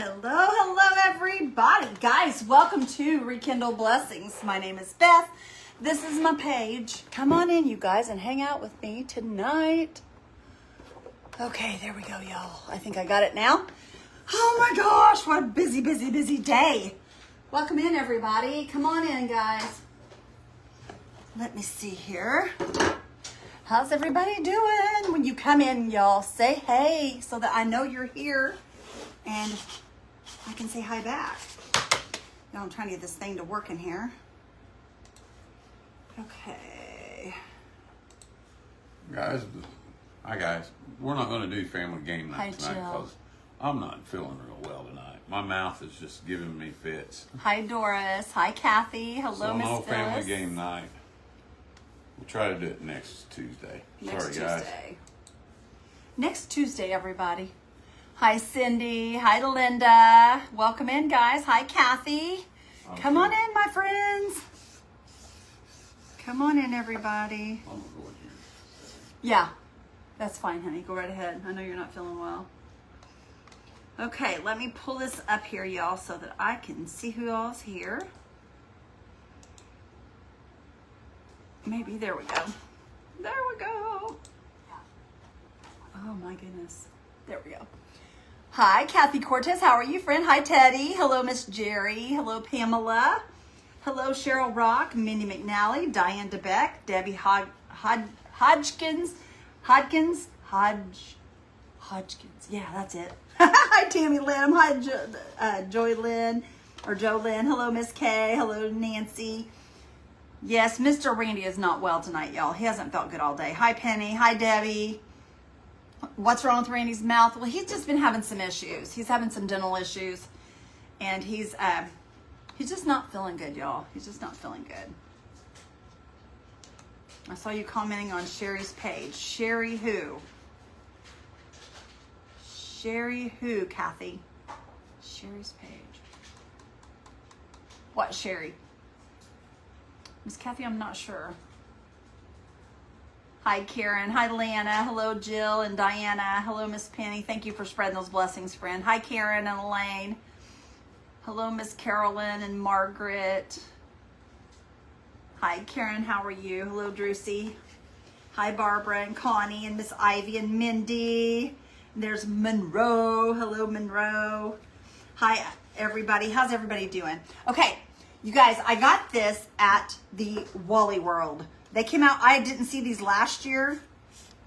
Hello, everybody. Guys, welcome to Rekindle Blessings. My name is Beth. This is my page. Come on in, you guys, and hang out with me tonight. Okay, there we go, y'all. I think I got it now. Oh my gosh, what a busy day. Welcome in, everybody. Come on in, guys. Let me see here. How's everybody doing? When you come in, y'all, say hey so that I know you're here and I can say hi back. Now I'm trying to get this thing to work in here. Okay. Guys, hi guys. We're not going to do family game night tonight because I'm not feeling real well tonight. My mouth is just giving me fits. Hi Doris. Hi Kathy. Hello, Miss no Phyllis. family game night. We'll try to do it next Tuesday. Sorry, guys. Next Tuesday, everybody. Hi, Cindy. Hi, Linda. Welcome in, guys. Hi, Kathy. Come on in, my friends. Come on in, everybody. I'm gonna go in here. Yeah, that's fine, honey. Go right ahead. I know you're not feeling well. Okay, let me pull this up here, y'all, so that I can see who all's here. Maybe, there we go. There we go. Oh my goodness. There we go. Hi, Kathy Cortez. How are you, friend? Hi, Teddy. Hello, Miss Jerry. Hello, Pamela. Hello, Cheryl Rock, Mindy McNally, Diane DeBeck, Debbie Hodgkins. Yeah, that's it. Hi, Tammy Lim. Hi, Joy Lynn, or Joe Lynn. Hello, Miss Kay. Hello, Nancy. Yes, Mr. Randy is not well tonight, y'all. He hasn't felt good all day. Hi, Penny. Hi, Debbie. What's wrong with Randy's mouth? Well, he's just been having some issues. He's having some dental issues, and he's just not feeling good, y'all. He's just not feeling good. I saw you commenting on Sherry's page. Sherry who? Sherry who, Kathy? Sherry's page. What, Sherry? Miss Kathy, I'm not sure. Hi, Karen. Hi, Lana. Hello, Jill and Diana. Hello, Miss Penny. Thank you for spreading those blessings, friend. Hi, Karen and Elaine. Hello, Miss Carolyn and Margaret. Hi, Karen. How are you? Hello, Drusy. Hi, Barbara and Connie and Miss Ivy and Mindy. And there's Monroe. Hello, Monroe. Hi, everybody. How's everybody doing? Okay. You guys, I got this at the Wally World. They came out, I didn't see these last year.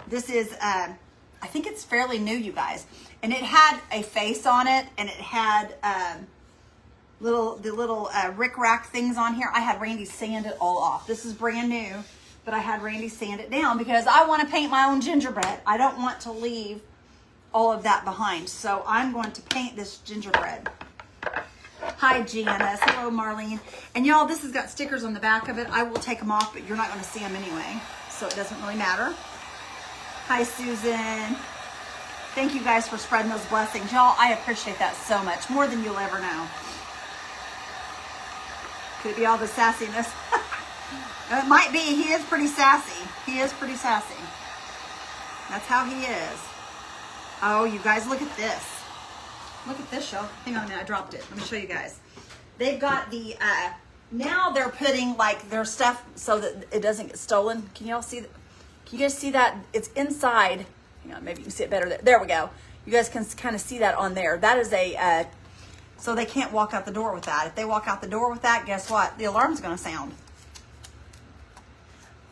This is, I think it's fairly new, you guys. And it had a face on it, and it had the little rick-rack things on here. I had Randy sand it all off. This is brand new, but I had Randy sand it down because I want to paint my own gingerbread. I don't want to leave all of that behind. So I'm going to paint this gingerbread. Hi, Janice. Hello, Marlene. And y'all, this has got stickers on the back of it. I will take them off, but you're not going to see them anyway, so it doesn't really matter. Hi, Susan. Thank you guys for spreading those blessings. Y'all, I appreciate that so much, more than you'll ever know. Could it be all the sassiness? It might be. He is pretty sassy. He is pretty sassy. That's how he is. Oh, you guys, look at this. Look at this, y'all. Hang on a minute, I dropped it. Let me show you guys. They've got the, now they're putting like their stuff so that it doesn't get stolen. Can y'all see that? Can you guys see that? It's inside. Hang on, maybe you can see it better there. There we go. You guys can kind of see that on there. That is a, so they can't walk out the door with that. If they walk out the door with that, guess what? The alarm's going to sound.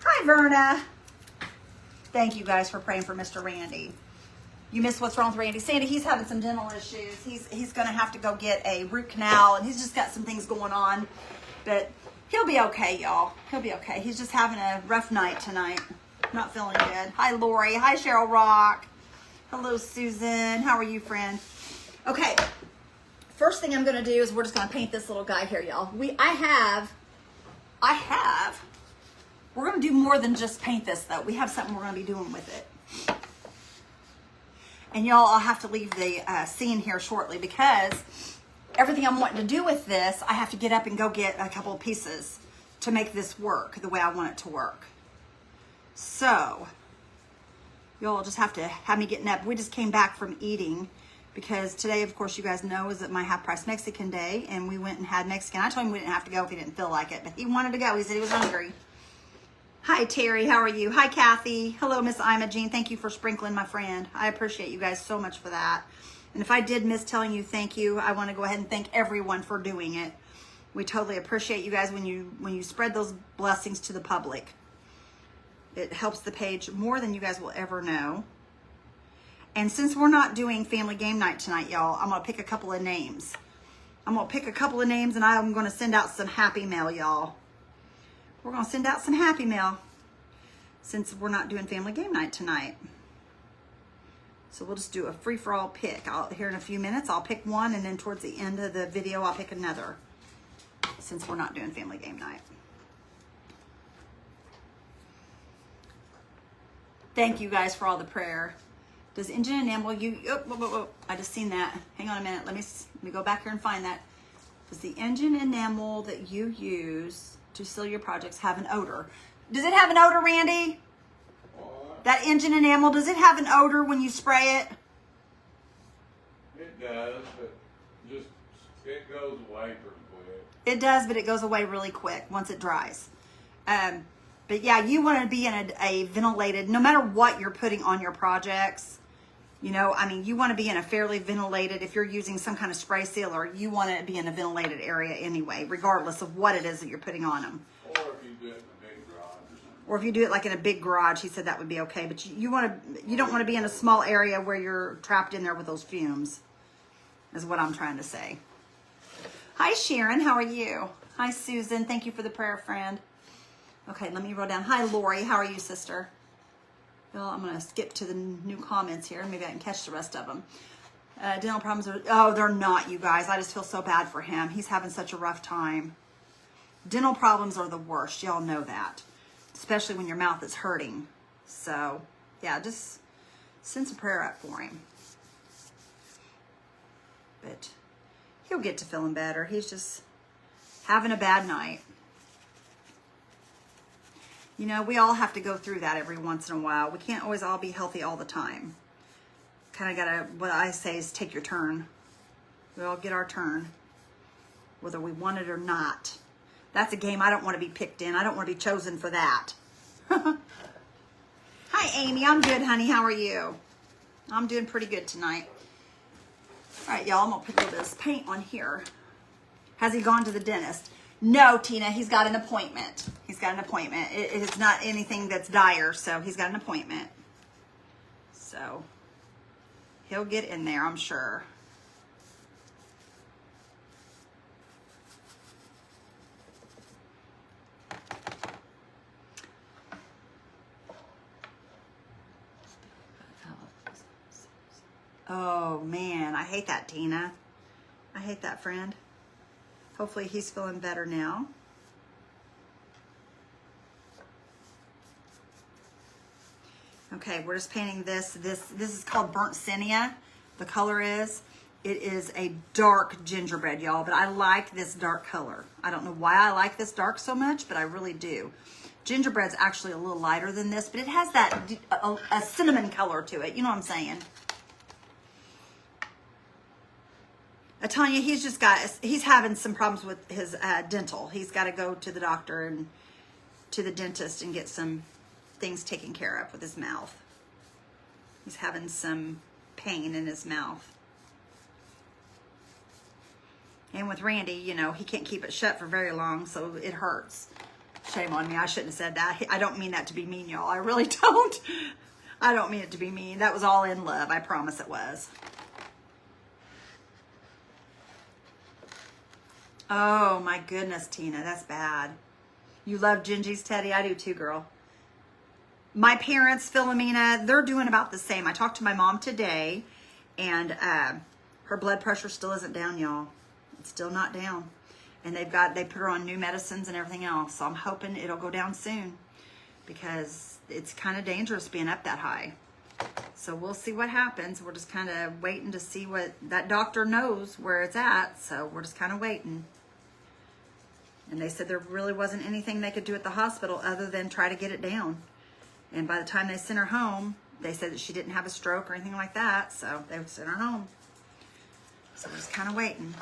Hi, Verna. Thank you guys for praying for Mr. Randy. You missed what's wrong with Randy. Sandy, he's having some dental issues. He's going to have to go get a root canal, and he's just got some things going on. But he'll be okay, y'all. He'll be okay. He's just having a rough night tonight. Not feeling good. Hi, Lori. Hi, Cheryl Rock. Hello, Susan. How are you, friend? Okay. First thing I'm going to do is we're just going to paint this little guy here, y'all. We're going to do more than just paint this, though. We have something we're going to be doing with it. And y'all, I'll have to leave the scene here shortly because everything I'm wanting to do with this, I have to get up and go get a couple of pieces to make this work the way I want it to work. So, y'all just have to have me getting up. We just came back from eating because today, of course, you guys know is that my half price Mexican day, and we went and had Mexican. I told him we didn't have to go if he didn't feel like it, but he wanted to go. He said he was hungry. Hi, Terry. How are you? Hi, Kathy. Hello, Miss Imogene. Thank you for sprinkling, my friend. I appreciate you guys so much for that. And if I did miss telling you thank you, I want to go ahead and thank everyone for doing it. We totally appreciate you guys when you spread those blessings to the public. It helps the page more than you guys will ever know. And since we're not doing family game night tonight, y'all, I'm going to pick a couple of names. I'm going to pick a couple of names, and I'm going to send out some happy mail, y'all. We're going to send out some happy mail since we're not doing family game night tonight. So we'll just do a free-for-all pick. Here in a few minutes, I'll pick one, and then towards the end of the video, I'll pick another since we're not doing family game night. Thank you guys for all the prayer. Does engine enamel I just seen that. Hang on a minute. Let me go back here and find that. Does the engine enamel that you use to seal your projects have an odor? Does it have an odor, Randy? What? That engine enamel, does it have an odor when you spray it? It does, but it goes away pretty quick. It does, but it goes away really quick once it dries. But yeah, you want to be in a ventilated, no matter what you're putting on your projects, you know, I mean, you want to be in a fairly ventilated, if you're using some kind of spray sealer, you want to be in a ventilated area anyway, regardless of what it is that you're putting on them. Or if you do it in a big garage or something. Or if you do it like in a big garage, he said that would be okay. But you don't want to be in a small area where you're trapped in there with those fumes, is what I'm trying to say. Hi, Sharon. How are you? Hi, Susan. Thank you for the prayer, friend. Okay, let me roll down. Hi, Lori. How are you, sister? Well, I'm going to skip to the new comments here. Maybe I can catch the rest of them. Dental problems they're not, you guys. I just feel so bad for him. He's having such a rough time. Dental problems are the worst. Y'all know that. Especially when your mouth is hurting. So, yeah, just send some prayer up for him. But he'll get to feeling better. He's just having a bad night. You know, we all have to go through that every once in a while. We can't always all be healthy all the time. Kind of got to, what I say is take your turn. We all get our turn, whether we want it or not. That's a game I don't want to be picked in. I don't want to be chosen for that. Hi, Amy. I'm good, honey. How are you? I'm doing pretty good tonight. All right, y'all, I'm going to put a little bit of paint on here. Has he gone to the dentist? No, Tina, he's got an appointment. He's got an appointment. It's not anything that's dire, so he's got an appointment. So he'll get in there, I'm sure. Oh, man, I hate that, Tina. I hate that, friend. Hopefully he's feeling better now. Okay, we're just painting this. This is called Burnt Sienna. The color is. It is a dark gingerbread, y'all, but I like this dark color. I don't know why I like this dark so much, but I really do. Gingerbread's actually a little lighter than this, but it has that a cinnamon color to it. You know what I'm saying? Tanya, he's having some problems with his dental. He's got to go to the doctor and to the dentist and get some things taken care of with his mouth. He's having some pain in his mouth. And with Randy, you know, he can't keep it shut for very long, so it hurts. Shame on me. I shouldn't have said that. I don't mean that to be mean, y'all. I really don't. I don't mean it to be mean. That was all in love. I promise it was. Oh my goodness, Tina, that's bad. You love Gingy's Teddy? I do too, girl. My parents, Philomena, they're doing about the same. I talked to my mom today, and her blood pressure still isn't down, y'all. It's still not down. And they put her on new medicines and everything else. So I'm hoping it'll go down soon, because it's kind of dangerous being up that high. So we'll see what happens. We're just kind of waiting to see what that doctor knows where it's at. So we're just kind of waiting. And they said there really wasn't anything they could do at the hospital other than try to get it down. And by the time they sent her home, they said that she didn't have a stroke or anything like that. So they sent her home. So we're just kind of waiting.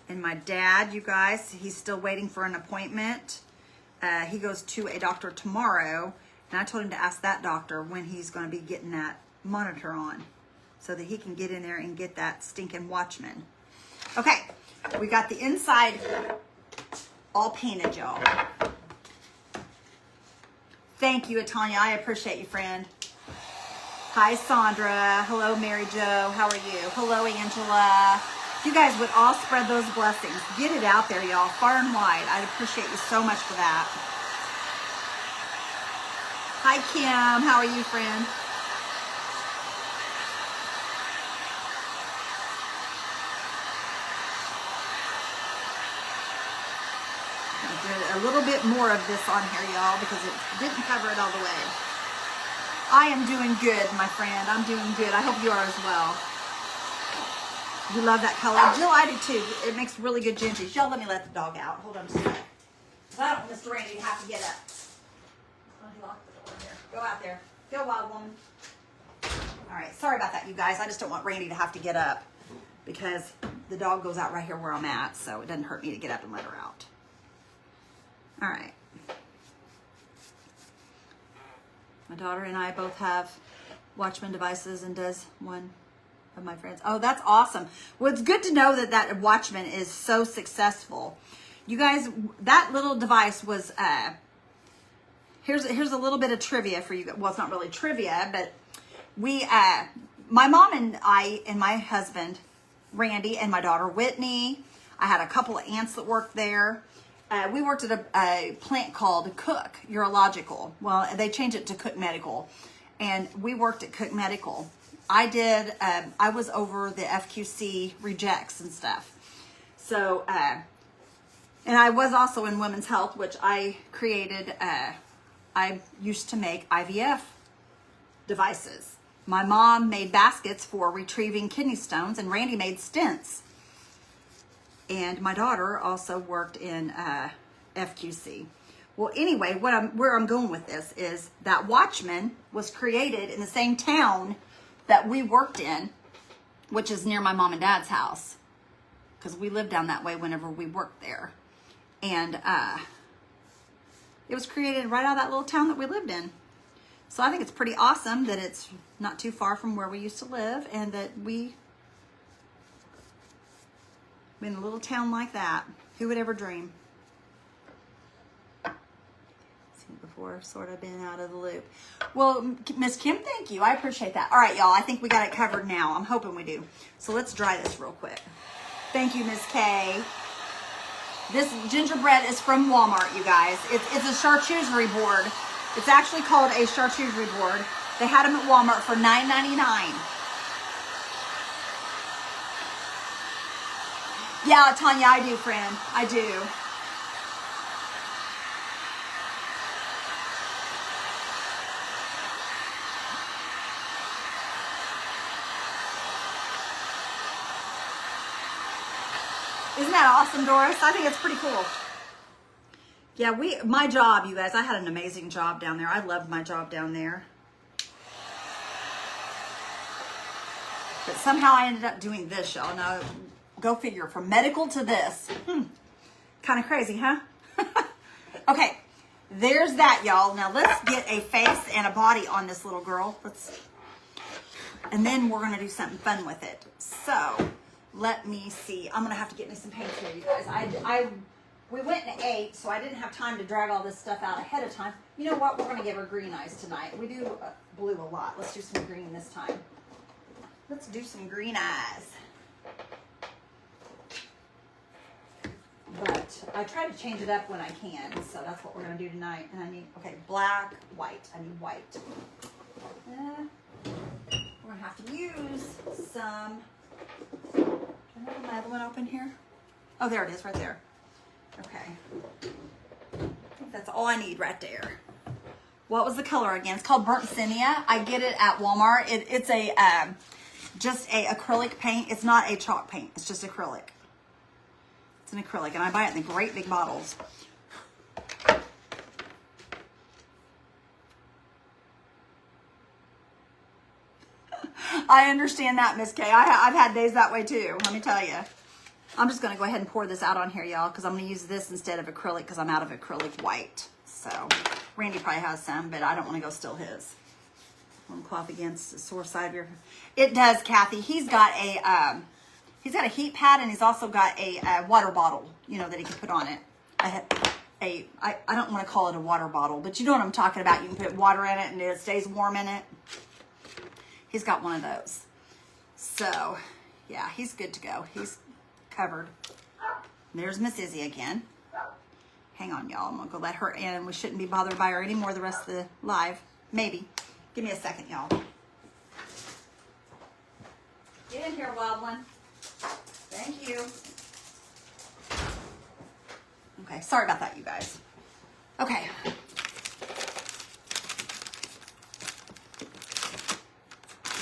And my dad, you guys, he's still waiting for an appointment. He goes to a doctor tomorrow, and I told him to ask that doctor when he's going to be getting that monitor on so that he can get in there and get that stinking Watchman. Okay, we got the inside all painted, y'all. Thank you, Tanya. I appreciate you, friend. Hi, Sandra. Hello, Mary Jo. How are you? Hello, Angela. You guys would all spread those blessings. Get it out there, y'all, far and wide. I'd appreciate you so much for that. Hi, Kim. How are you, friend? A little bit more of this on here, y'all, because it didn't cover it all the way. I am doing good, my friend. I'm doing good. I hope you are as well. You love that color. Jill, I do too. It makes really good gingies. Y'all, let me let the dog out. Hold on just a second. I don't want Mr. Randy to have to get up. Oh, he locked the door here. Go out there. Go, wild woman. All right. Sorry about that, you guys. I just don't want Randy to have to get up because the dog goes out right here where I'm at, so it doesn't hurt me to get up and let her out. All right. My daughter and I both have Watchman devices, and does one of my friends. Oh, that's awesome. Well, it's good to know that that Watchman is so successful. You guys, that little device was, here's a little bit of trivia for you. Well, it's not really trivia, but we, my mom and I and my husband, Randy, and my daughter, Whitney, I had a couple of aunts that worked there. We worked at a plant called Cook Urological. Well, they changed it to Cook Medical. And we worked at Cook Medical. I was over the FQC rejects and stuff. So, and I was also in women's health, which I created, I used to make IVF devices. My mom made baskets for retrieving kidney stones, and Randy made stents. And my daughter also worked in FQC. Well, anyway, where I'm going with this is that Watchman was created in the same town that we worked in, which is near my mom and dad's house, because we lived down that way whenever we worked there. And it was created right out of that little town that we lived in. So I think it's pretty awesome that it's not too far from where we used to live, and that we in a little town like that. Who would ever dream? Seen it before, sort of been out of the loop. Well, Miss Kim, thank you. I appreciate that. All right, y'all. I think we got it covered now. I'm hoping we do. So let's dry this real quick. Thank you, Miss K. This gingerbread is from Walmart, you guys. It's a charcuterie board. It's actually called a charcuterie board. They had them at Walmart for $9.99. Yeah, Tanya, I do, friend. I do. Isn't that awesome, Doris? I think it's pretty cool. Yeah, my job, you guys, I had an amazing job down there. I loved my job down there. But somehow I ended up doing this, y'all. Now, go figure, from medical to this. Kind of crazy, huh? Okay, there's that, y'all. Now let's get a face and a body on this little girl. And then we're gonna do something fun with it. So let me see. I'm gonna have to get me some paint here, you guys. We went and ate, so I didn't have time to drag all this stuff out ahead of time. You know what? We're gonna give her green eyes tonight. We do blue a lot. Let's do some green this time. Let's do some green eyes. But I try to change it up when I can, so that's what we're going to do tonight. And I need, okay, black, white. I need white. We're going to have to use some, do I have my other one open here? Oh, there it is, right there. Okay. I think that's all I need right there. What was the color again? It's called Burnt Sienna. I get it at Walmart. It's a just a acrylic paint. It's not a chalk paint. It's just acrylic. It's an acrylic, and I buy it in the great big bottles. I understand that, Miss Kay. I've had days that way too, let me tell you. I'm just going to go ahead and pour this out on here, y'all, because I'm going to use this instead of acrylic because I'm out of acrylic white. So Randy probably has some, but I don't want to go steal his. One cloth against the sore side of your... It does, Kathy. He's got a heat pad, and he's also got a water bottle, you know, that he can put on it. I don't want to call it a water bottle, but you know what I'm talking about. You can put water in it, and it stays warm in it. He's got one of those. So, yeah, he's good to go. He's covered. There's Miss Izzy again. Hang on, y'all. I'm going to go let her in. We shouldn't be bothered by her anymore the rest of the live. Maybe. Give me a second, y'all. Get in here, wild one. Thank you. Okay, sorry about that, you guys. Okay.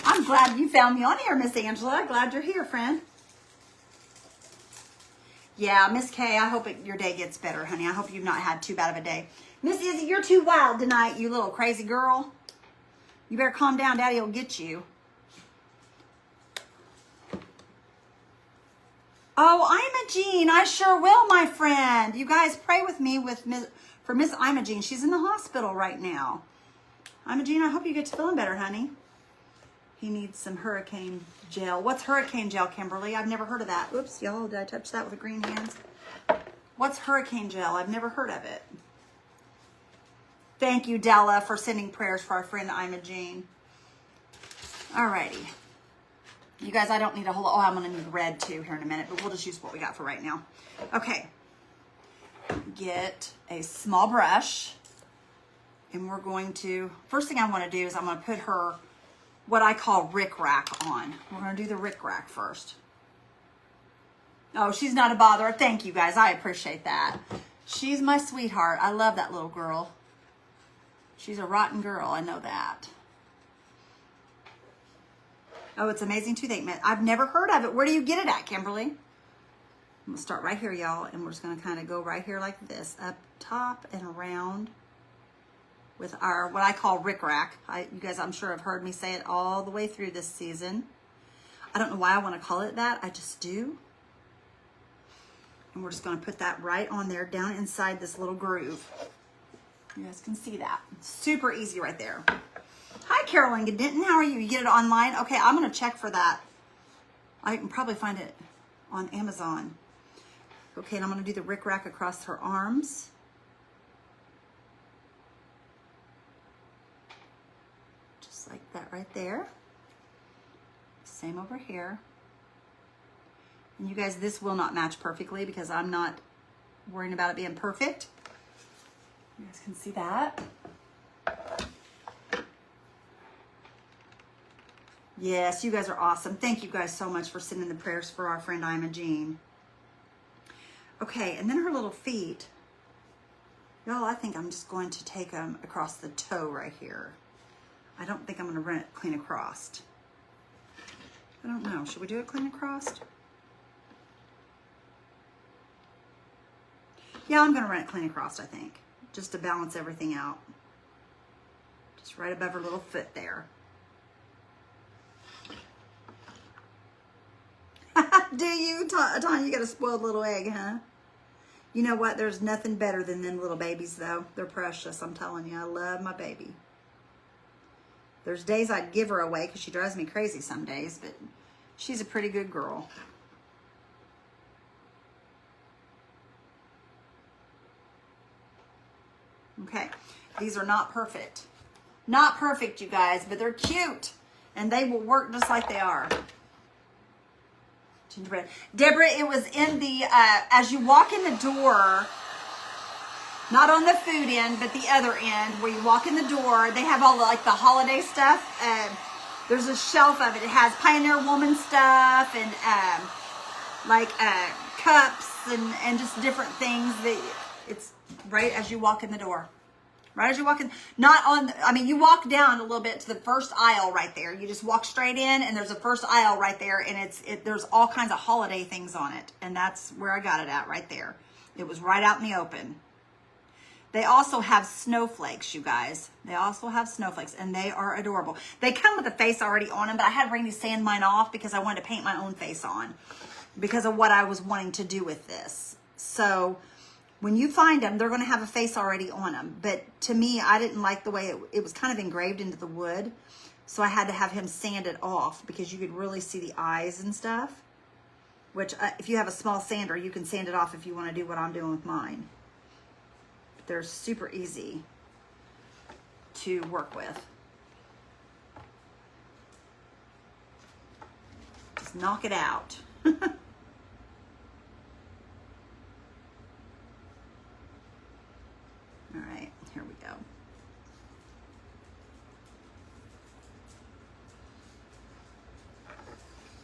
I'm glad you found me on here, Miss Angela. Glad you're here, friend. Yeah, Miss Kay, I hope your day gets better, honey. I hope you've not had too bad of a day. Miss Izzy, you're too wild tonight, you little crazy girl. You better calm down. Daddy will get you. Oh, Imogene, I sure will, my friend. You guys pray with me for Miss Imogene. She's in the hospital right now. Imogene, I hope you get to feeling better, honey. He needs some hurricane gel. What's hurricane gel, Kimberly? I've never heard of that. Oops, y'all, did I touch that with the green hands? What's hurricane gel? I've never heard of it. Thank you, Della, for sending prayers for our friend Imogene. Alrighty. You guys, I don't need a whole... Oh, I'm going to need red, too, here in a minute. But we'll just use what we got for right now. Okay. Get a small brush. And we're going to... First thing I want to do is I'm going to put her... what I call rickrack on. We're going to do the rickrack first. Oh, she's not a bother. Thank you, guys. I appreciate that. She's my sweetheart. I love that little girl. She's a rotten girl. I know that. Oh, it's amazing toothache med. I've never heard of it. Where do you get it at, Kimberly? I'm going to start right here, y'all. And we're just going to kind of go right here like this. Up top and around. With our, what I call rickrack. You guys, I'm sure have heard me say it all the way through this season. I don't know why I want to call it that. I just do. And we're just going to put that right on there, down inside this little groove. You guys can see that. Super easy right there. Hi, Carolyn Denton. How are you? You get it online? Okay, I'm going to check for that. I can probably find it on Amazon. Okay, and I'm going to do the rickrack across her arms. Like that right there. Same over here. And you guys, this will not match perfectly because I'm not worrying about it being perfect. You guys can see that. Yes, you guys are awesome. Thank you guys so much for sending the prayers for our friend Imogene. Okay, and then her little feet. Y'all, I think I'm just going to take them across the toe right here. I don't think I'm going to run it clean across. I don't know. Should we do it clean across? Yeah, I'm going to run it clean across, I think. Just to balance everything out. Just right above her little foot there. Do you, Tanya? You got a spoiled little egg, huh? You know what? There's nothing better than them little babies, though. They're precious. I'm telling you. I love my baby. There's days I'd give her away because she drives me crazy some days, but she's a pretty good girl. Okay, these are not perfect. Not perfect, you guys, but they're cute. And they will work just like they are. Gingerbread. Deborah, it was in the, as you walk in the door... Not on the food end, but the other end, where you walk in the door. They have all like the holiday stuff. There's a shelf of it. It has Pioneer Woman stuff and like cups and just different things. It's right as you walk in the door. Right as you walk in. Not on, I mean, you walk down a little bit to the first aisle right there. You just walk straight in and there's a first aisle right there. And there's all kinds of holiday things on it. And that's where I got it at right there. It was right out in the open. They also have snowflakes, you guys. They also have snowflakes, and they are adorable. They come with a face already on them, but I had Randy sand mine off because I wanted to paint my own face on because of what I was wanting to do with this. So when you find them, they're going to have a face already on them. But to me, I didn't like the way it was kind of engraved into the wood. So I had to have him sand it off because you could really see the eyes and stuff. Which, if you have a small sander, you can sand it off if you want to do what I'm doing with mine. They're super easy to work with. Just knock it out. All right, here we go.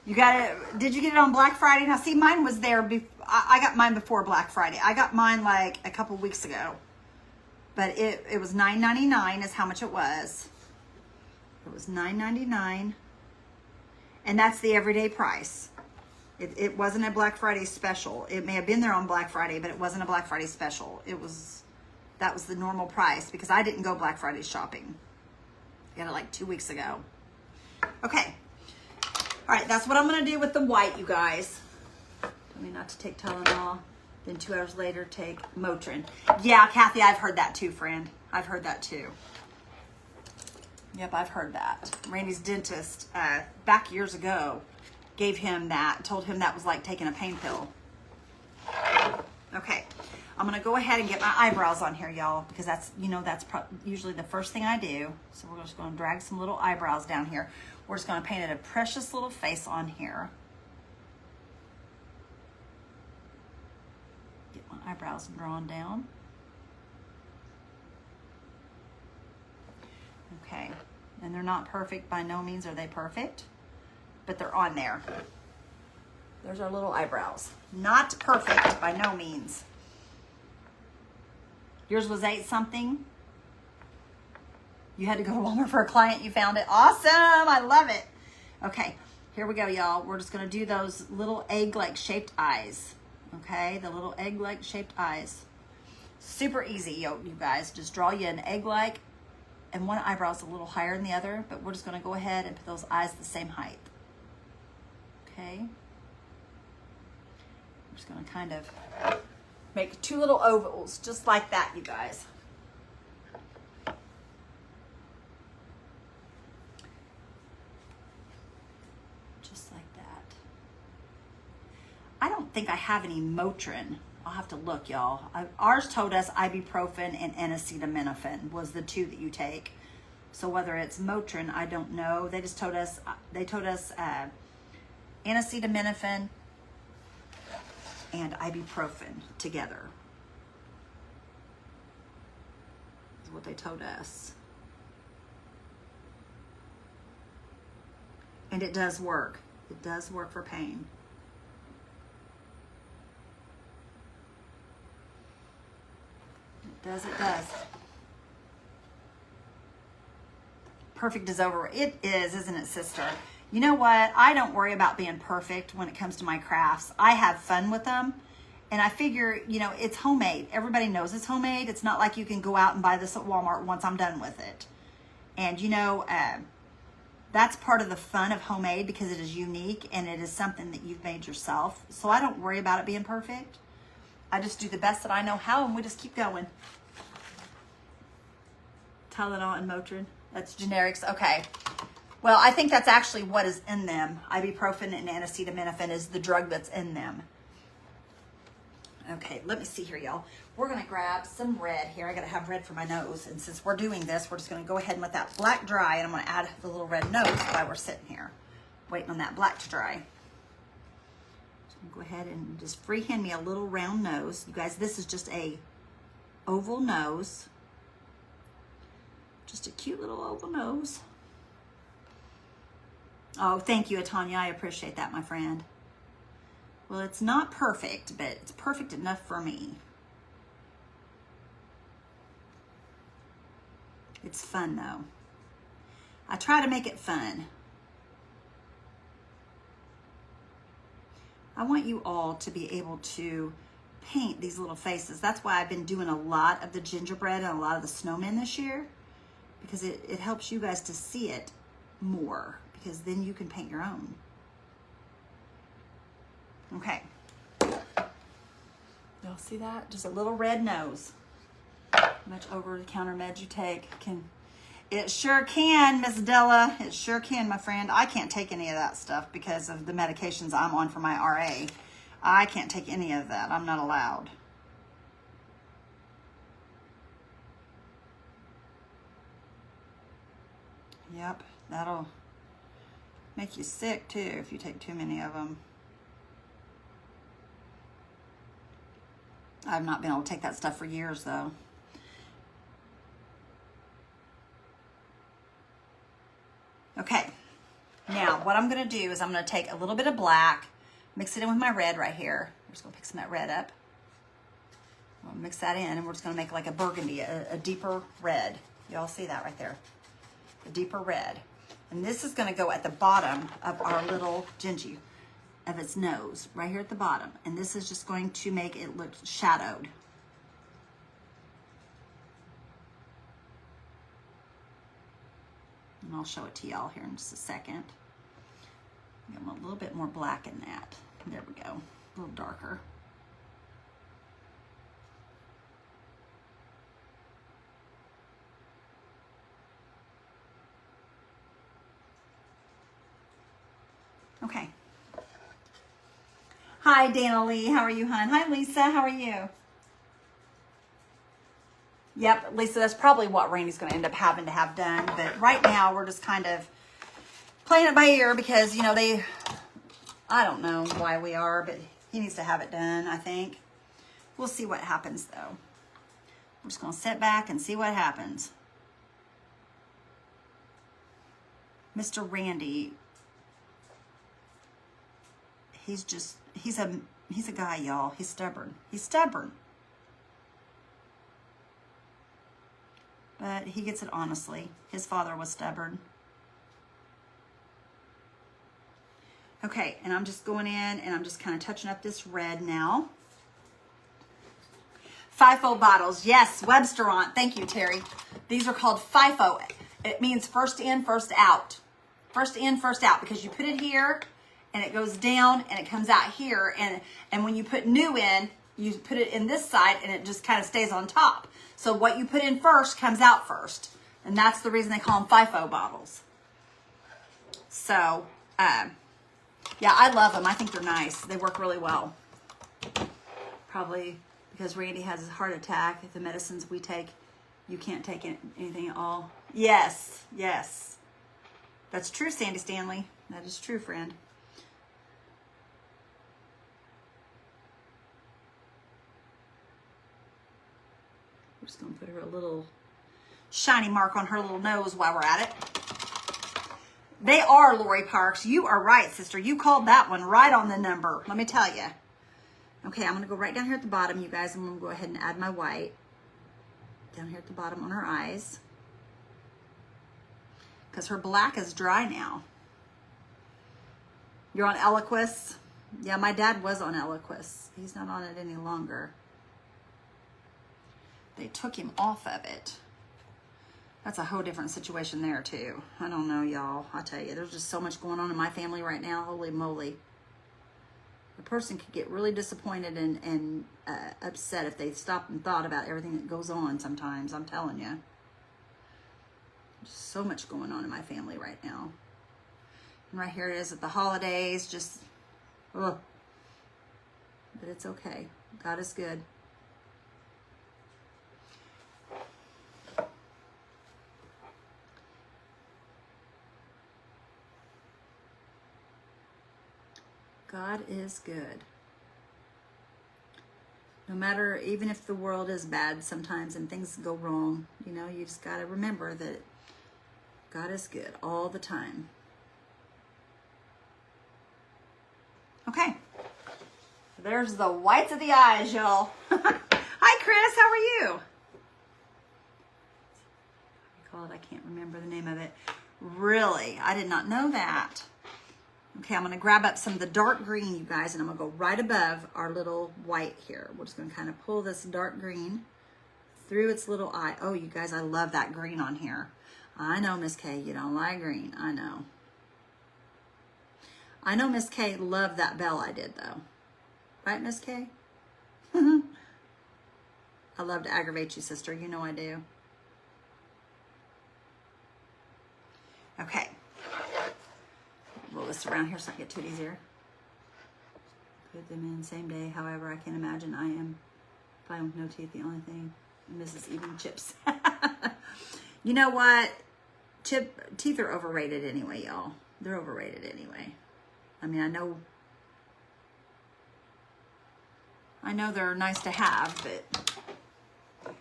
You got it. Did you get it on Black Friday? Now, see, mine was there. I got mine before Black Friday. I got mine like a couple weeks ago. But it was $9.99 is how much it was. It was $9.99. And that's the everyday price. It wasn't a Black Friday special. It may have been there on Black Friday, but it wasn't a Black Friday special. That was the normal price because I didn't go Black Friday shopping. I got it like 2 weeks ago. Okay. All right, that's what I'm going to do with the white, you guys. Tell me not to take Tylenol. Then 2 hours later, take Motrin. Yeah, Kathy, I've heard that too, friend. I've heard that too. Yep, I've heard that. Randy's dentist, back years ago, gave him that, told him that was like taking a pain pill. Okay, I'm going to go ahead and get my eyebrows on here, y'all, because that's, that's usually the first thing I do. So we're just going to drag some little eyebrows down here. We're just going to paint it a precious little face on here. Eyebrows drawn down. Okay, and they're not perfect. By no means are they perfect, but they're on there. There's our little eyebrows. Not perfect by no means. Yours was 8 something. You had to go to Walmart for a client. You found it. Awesome. I love it. Okay, here we go, y'all. We're just going to do those little egg-like shaped eyes. Okay, the little egg-like shaped eyes. Super easy, you guys. Just draw you an egg-like, and one eyebrow is a little higher than the other, but we're just going to go ahead and put those eyes the same height. Okay. I'm just going to kind of make 2 little ovals, just like that, you guys. I don't think I have any Motrin. I'll have to look, y'all. Ours told us ibuprofen and N-acetaminophen was the 2 that you take. So whether it's Motrin, I don't know. They told us N-acetaminophen and ibuprofen together. Is what they told us. And it does work. It does work for pain. It does. Perfect is over. It is, isn't it, sister? You know what? I don't worry about being perfect when it comes to my crafts. I have fun with them. And I figure, it's homemade. Everybody knows it's homemade. It's not like you can go out and buy this at Walmart once I'm done with it. And, that's part of the fun of homemade because it is unique and it is something that you've made yourself. So I don't worry about it being perfect. I just do the best that I know how, and we just keep going. Tylenol and Motrin. That's generics. Okay. Well, I think that's actually what is in them. Ibuprofen and N-acetaminophen is the drug that's in them. Okay, let me see here, y'all. We're going to grab some red here. I got to have red for my nose. And since we're doing this, we're just going to go ahead and let that black dry. And I'm going to add the little red nose while we're sitting here, waiting on that black to dry. Go ahead and just freehand me a little round nose. You guys, this is just a oval nose. Just a cute little oval nose. Oh, thank you, Atanya. I appreciate that, my friend. Well, it's not perfect, but it's perfect enough for me. It's fun, though. I try to make it fun. I want you all to be able to paint these little faces. That's why I've been doing a lot of the gingerbread and a lot of the snowmen this year, because it helps you guys to see it more, because then you can paint your own. Okay. Y'all see that? Just a little red nose. How much over-the-counter meds you take can... It sure can, Miss Della. It sure can, my friend. I can't take any of that stuff because of the medications I'm on for my RA. I can't take any of that. I'm not allowed. Yep, that'll make you sick too if you take too many of them. I've not been able to take that stuff for years though. Okay, now what I'm gonna do is I'm gonna take a little bit of black, mix it in with my red right here. We're just gonna pick some of that red up. We'll mix that in and we're just gonna make like a burgundy, a deeper red. Y'all see that right there? A deeper red. And this is gonna go at the bottom of our little gingy, of its nose, right here at the bottom. And this is just going to make it look shadowed. And I'll show it to y'all here in just a second. Give them a little bit more black in that. There we go, a little darker. Okay. Hi, Dana Lee. How are you, hon? Hi, Lisa. How are you? Yep, Lisa, that's probably what Randy's going to end up having to have done. But right now, we're just kind of playing it by ear because, you know, I don't know why we are, but he needs to have it done, I think. We'll see what happens, though. We're just going to sit back and see what happens. Mr. Randy, he's a guy, y'all. He's stubborn. He's stubborn. But he gets it honestly. His father was stubborn. Okay, and I'm just going in and I'm just kind of touching up this red now. FIFO bottles. Yes, Websterant. Thank you, Terry. These are called FIFO. It means first in, first out. First in, first out, because you put it here and it goes down and it comes out here. And when you put new in, you put it in this side and it just kind of stays on top. So what you put in first comes out first. And that's the reason they call them FIFO bottles. So, yeah, I love them. I think they're nice. They work really well. Probably because Randy has a heart attack. The medicines we take, you can't take anything at all. Yes, yes. That's true, Sandy Stanley. That is true, friend. We're just going to put her a little shiny mark on her little nose while we're at it. They are Lori Parks. You are right, sister. You called that one right on the number. Let me tell you. Okay, I'm going to go right down here at the bottom, you guys. I'm going to go ahead and add my white. Down here at the bottom on her eyes. Because her black is dry now. You're on Eliquis? Yeah, my dad was on Eliquis. He's not on it any longer. They took him off of it. That's a whole different situation there too. I don't know, y'all. I tell you, there's just so much going on in my family right now. Holy moly. A person could get really disappointed and upset if they stopped and thought about everything that goes on sometimes. I'm telling you. There's so much going on in my family right now. And right here it is at the holidays. Just, ugh. But it's okay. God is good. God is good. No matter, even if the world is bad sometimes and things go wrong, you know, you just got to remember that God is good all the time. Okay. There's the whites of the eyes, y'all. Hi, Chris. How are you? I can't remember the name of it. Really? I did not know that. Okay, I'm gonna grab up some of the dark green, you guys, and I'm gonna go right above our little white here. We're just gonna kind of pull this dark green through its little eye. Oh, you guys, I love that green on here. I know, Miss K, you don't like green. I know. I know Miss K loved that bell I did, though. Right, Miss K? I love to aggravate you, sister. You know I do. Okay. Roll this around here so I get to it easier. Put them in same day. However, I can imagine I am fine with no teeth. The only thing I miss is eating chips. You know what? Teeth are overrated anyway, y'all. They're overrated anyway. I mean, I know they're nice to have, but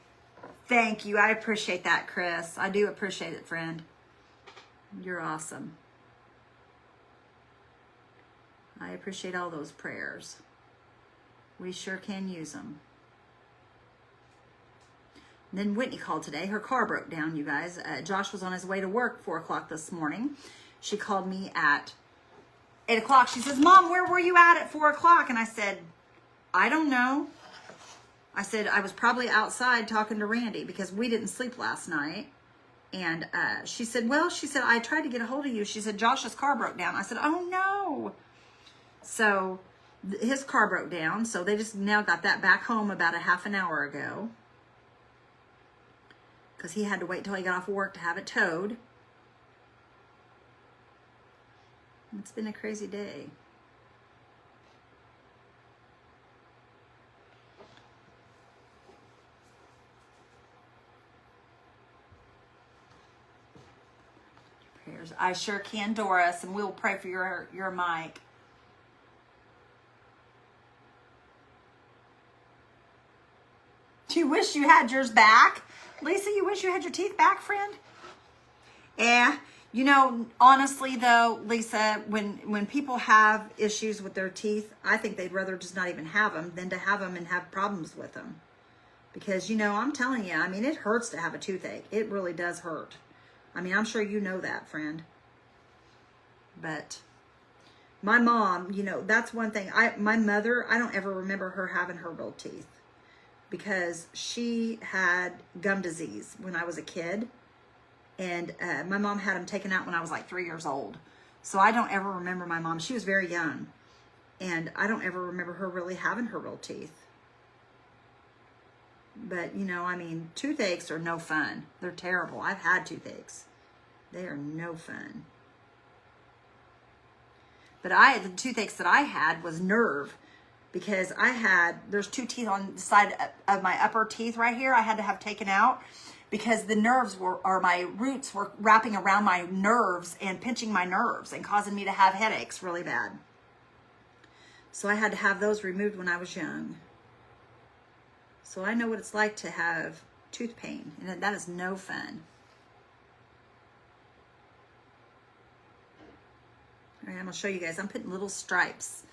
thank you. I appreciate that, Chris. I do appreciate it, friend. You're awesome. I appreciate all those prayers. We sure can use them. And then Whitney called today. Her car broke down, you guys. Josh was on his way to work 4 o'clock this morning. She called me at 8 o'clock. She says, Mom, where were you at 4 o'clock? And I said, I don't know. I said, I was probably outside talking to Randy because we didn't sleep last night. And she said, well, I tried to get a hold of you. She said, Josh's car broke down. I said, oh, no. So his car broke down. So they just now got that back home about a half an hour ago. Because he had to wait till he got off of work to have it towed. It's been a crazy day. Prayers. I sure can, Doris, and we'll pray for your mic. Do you wish you had yours back? Lisa, you wish you had your teeth back, friend? Yeah. You know, honestly, though, Lisa, when people have issues with their teeth, I think they'd rather just not even have them than to have them and have problems with them. Because, you know, I'm telling you, I mean, it hurts to have a toothache. It really does hurt. I mean, I'm sure you know that, friend. But my mom, you know, that's one thing. My mother, I don't ever remember her having her real teeth. Because she had gum disease when I was a kid. And my mom had them taken out when I was like 3 years old. So I don't ever remember my mom. She was very young. And I don't ever remember her really having her real teeth. But, you know, I mean, toothaches are no fun. They're terrible. I've had toothaches. They are no fun. But the toothaches that I had was nerve. Because there's 2 teeth on the side of my upper teeth right here I had to have taken out because the nerves my roots were wrapping around my nerves and pinching my nerves and causing me to have headaches really bad. So I had to have those removed when I was young. So I know what it's like to have tooth pain, and that is no fun. All right, I'm gonna show you guys. I'm putting little stripes,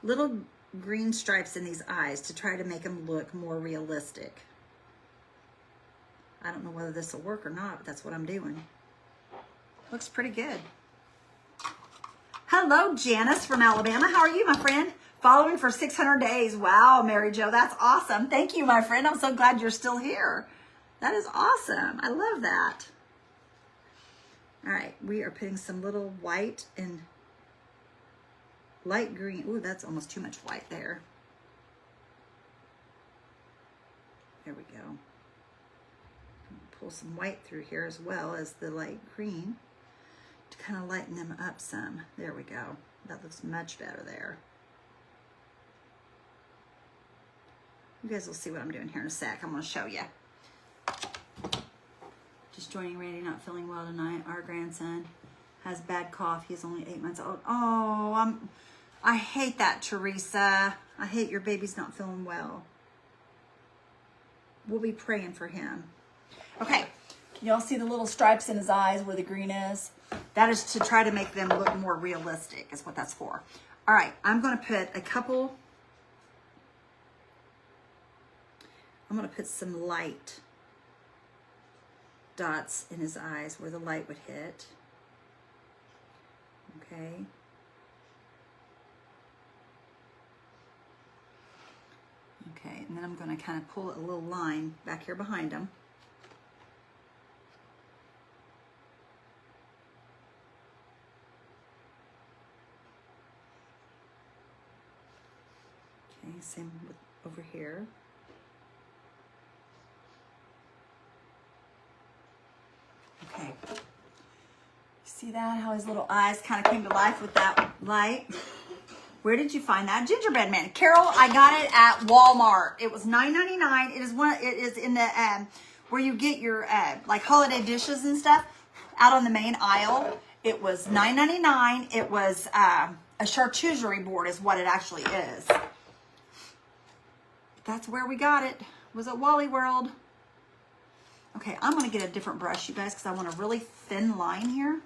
little green stripes in these eyes to try to make them look more realistic. I don't know whether this will work or not, but that's what I'm doing. Looks pretty good. Hello, Janice from Alabama. How are you, my friend? Following for 600 days. Wow, Mary Jo, that's awesome. Thank you, my friend. I'm so glad you're still here. That is awesome. I love that. All right, we are putting some little white and light green. Ooh, that's almost too much white there. There we go. Pull some white through here as well as the light green to kind of lighten them up some. There we go. That looks much better there. You guys will see what I'm doing here in a sec. I'm going to show you. Just joining Randy, not feeling well tonight. Our grandson has bad cough. He's only 8 months old. Oh, I hate that, Teresa. I hate your baby's not feeling well. We'll be praying for him. Okay, can y'all see the little stripes in his eyes where the green is? That is to try to make them look more realistic, is what that's for. All right, I'm going to put some light dots in his eyes where the light would hit. Okay. and then I'm going to kind of pull a little line back here behind them. Okay, same with over here. Okay. See that? How his little eyes kind of came to life with that light? Where did you find that gingerbread man? Carol, I got it at Walmart. It was $9.99. It is in the where you get your like holiday dishes and stuff out on the main aisle. It was $9.99. It was a charcuterie board is what it actually is. That's where we got it. Was at Wally World. Okay, I'm going to get a different brush, you guys, because I want a really thin line here.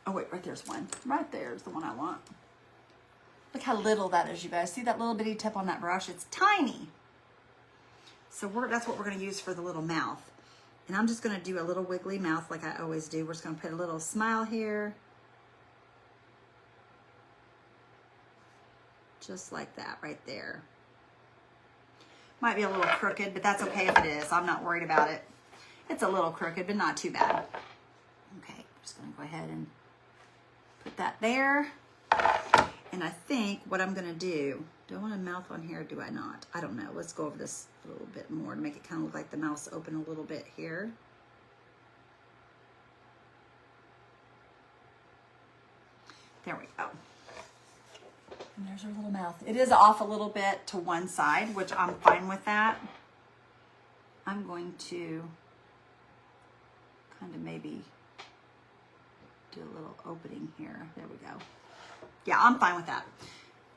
Oh, wait, right there's one. Right there's the one I want. Look how little that is, you guys. See that little bitty tip on that brush? It's tiny. So that's what we're going to use for the little mouth. And I'm just going to do a little wiggly mouth like I always do. We're just going to put a little smile here. Just like that right there. Might be a little crooked, but that's okay if it is. I'm not worried about it. It's a little crooked, but not too bad. Okay, I'm just going to go ahead and put that there. And I think what I'm going to do I want a mouth on here or do I not? I don't know. Let's go over this a little bit more to make it kind of look like the mouth's open a little bit here. There we go. And there's her little mouth. It is off a little bit to one side, which I'm fine with that. I'm going to kind of maybe do a little opening here. There we go. Yeah, I'm fine with that.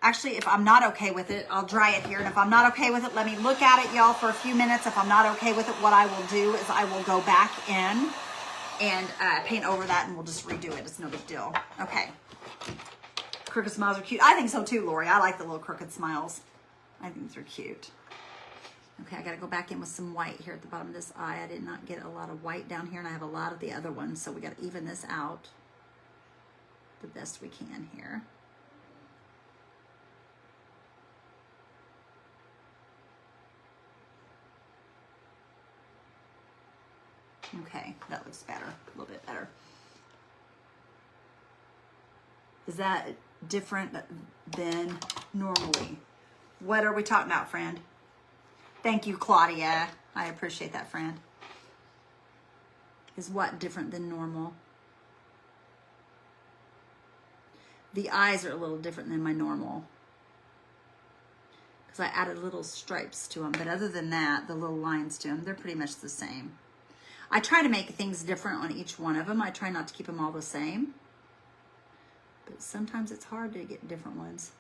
Actually, if I'm not okay with it, I'll dry it here. And if I'm not okay with it, let me look at it, y'all, for a few minutes. If I'm not okay with it, what I will do is I will go back in and paint over that, and we'll just redo it. It's no big deal. Okay. Crooked smiles are cute. I think so too, Lori. I like the little crooked smiles. I think they're cute. Okay, I got to go back in with some white here at the bottom of this eye. I did not get a lot of white down here, and I have a lot of the other ones, so we got to even this out the best we can here. Okay, that looks better, a little bit better. Is that different than normally? What are we talking about, friend? Thank you, Claudia. I appreciate that, friend. Is what different than normal? The eyes are a little different than my normal, because I added little stripes to them. But other than that, the little lines to them, they're pretty much the same. I try to make things different on each one of them. I try not to keep them all the same. But sometimes it's hard to get different ones.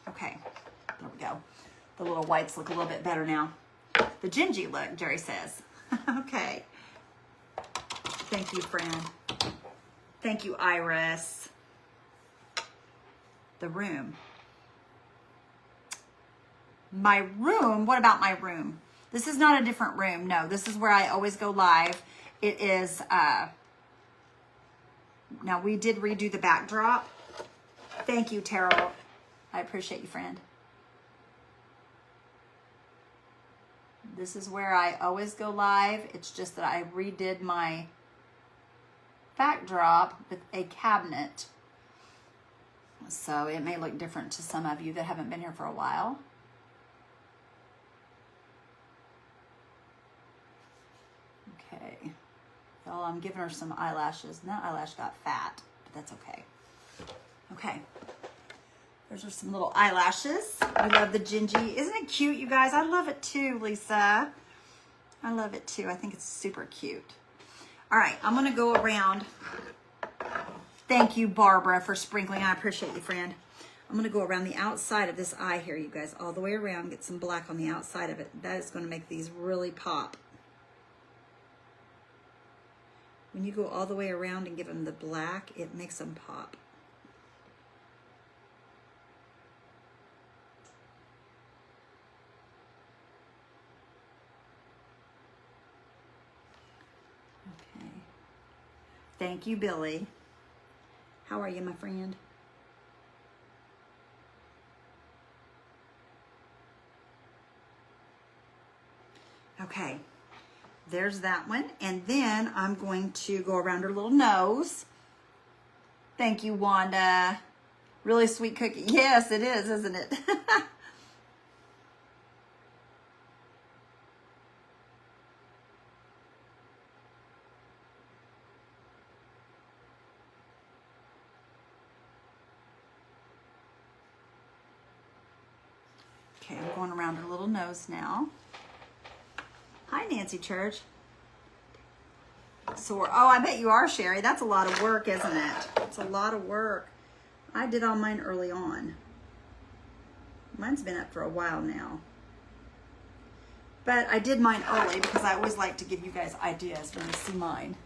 Okay, there we go. The little whites look a little bit better now. The gingy look, Jerry says. Okay. Thank you, friend. Thank you, Iris. The room. My room, what about my room? This is not a different room. No, this is where I always go live. It is, now we did redo the backdrop. Thank you, Terrell. I appreciate you, friend. This is where I always go live. It's just that I redid my backdrop with a cabinet. So it may look different to some of you that haven't been here for a while. Okay. Well, I'm giving her some eyelashes. And that eyelash got fat, but that's okay. Okay. There's just some little eyelashes. I love the gingy. Isn't it cute, you guys? I love it too, Lisa. I love it too. I think it's super cute. All right, I'm going to go around. Thank you, Barbara, for sprinkling. I appreciate you, friend. I'm going to go around the outside of this eye here, you guys, all the way around, get some black on the outside of it. That is going to make these really pop. When you go all the way around and give them the black, it makes them pop. Okay. Thank you, Billy. How are you, my friend? Okay, there's that one. And then I'm going to go around her little nose. Thank you, Wanda. Really sweet cookie. Yes, it is, isn't it? Okay, I'm going around her little nose now. Hi, Nancy Church. Sore. Oh, I bet you are, Sherry. That's a lot of work, isn't it? It's a lot of work. I did all mine early on. Mine's been up for a while now. But I did mine early because I always like to give you guys ideas when you see mine.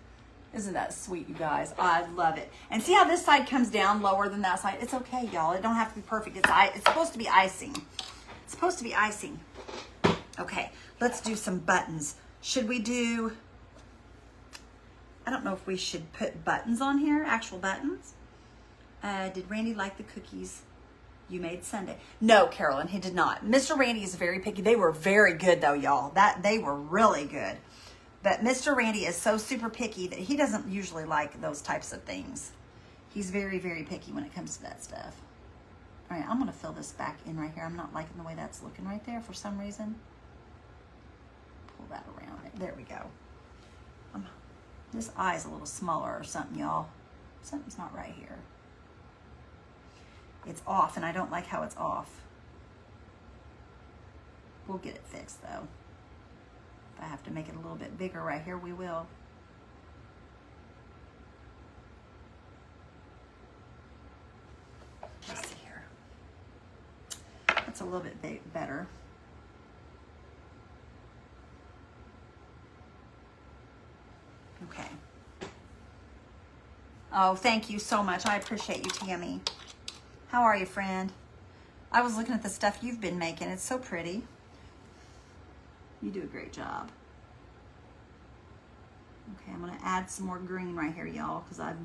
Isn't that sweet, you guys? I love it. And see how this side comes down lower than that side? It's okay, y'all. It don't have to be perfect. It's supposed to be icing. It's supposed to be icing. Okay, let's do some buttons. Should we do... I don't know if we should put buttons on here, actual buttons. Did Randy like the cookies you made Sunday? No, Carolyn, he did not. Mr. Randy is very picky. They were very good though, y'all. They were really good. But Mr. Randy is so super picky that he doesn't usually like those types of things. He's very, very picky when it comes to that stuff. All right, I'm gonna fill this back in right here. I'm not liking the way that's looking right there for some reason. Pull that around. There we go. This eye is a little smaller or something, y'all. Something's not right here. It's off, and I don't like how it's off. We'll get it fixed, though. If I have to make it a little bit bigger right here, we will. Let's see here. That's a little bit better. Okay. Oh, thank you so much. I appreciate you, Tammy. How are you, friend? I was looking at the stuff you've been making. It's so pretty. You do a great job. Okay, I'm going to add some more green right here, y'all, because I've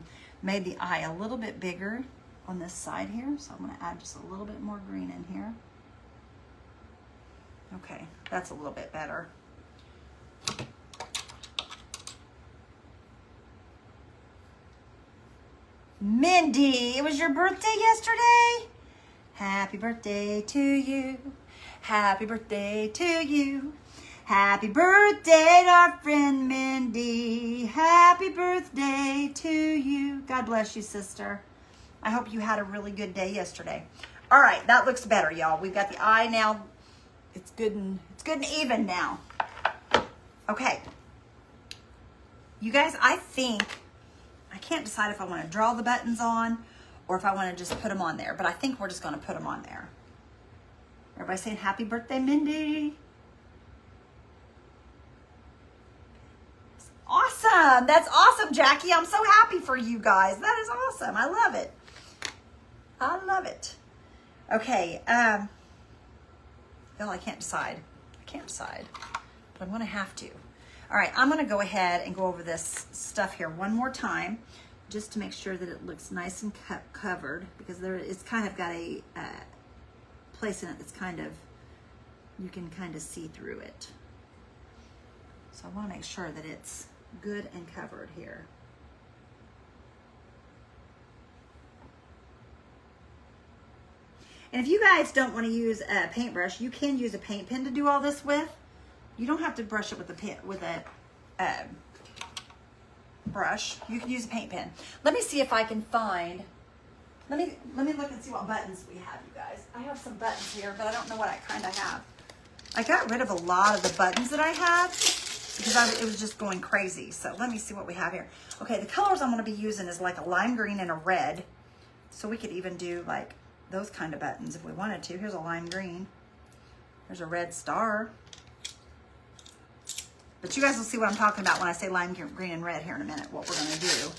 made the eye a little bit bigger on this side here. So I'm going to add just a little bit more green in here. Okay, that's a little bit better. Mindy, it was your birthday yesterday? Happy birthday to you. Happy birthday to you. Happy birthday to our friend Mindy. Happy birthday to you. God bless you, sister. I hope you had a really good day yesterday. All right, that looks better, y'all. We've got the eye now. It's good and even now. Okay. You guys, I can't decide if I want to draw the buttons on or if I want to just put them on there, but I think we're just going to put them on there. Everybody saying happy birthday, Mindy. Awesome. That's awesome, Jackie. I'm so happy for you guys. That is awesome. I love it. I love it. Okay. Well, I can't decide. But I'm going to have to. All right, I'm going to go ahead and go over this stuff here one more time just to make sure that it looks nice and covered, because it's kind of got a place in it that's kind of, you can kind of see through it. So I want to make sure that it's good and covered here. And if you guys don't want to use a paintbrush, you can use a paint pen to do all this with. You don't have to brush it with a brush. You can use a paint pen. Let me see if I can find. Let me look and see what buttons we have, you guys. I have some buttons here, but I don't know what I kind of have. I got rid of a lot of the buttons that I had because it was just going crazy. So let me see what we have here. Okay, the colors I'm going to be using is like a lime green and a red. So we could even do like those kind of buttons if we wanted to. Here's a lime green. There's a red star. But you guys will see what I'm talking about when I say lime green and red here in a minute, what we're going to do.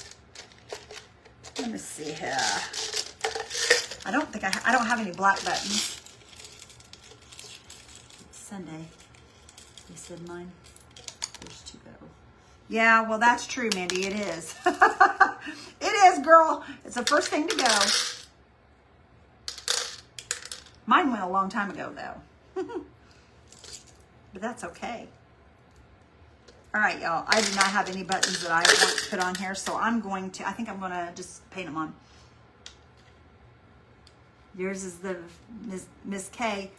Let me see here. I don't think I don't have any black buttons. It's Sunday. They said mine. There's two go. Yeah, well, that's true, Mindy. It is. It is, girl. It's the first thing to go. Mine went a long time ago, though. But that's okay. All right, y'all. I do not have any buttons that I want to put on here, so I think I'm going to just paint them on. Yours is the Miss K.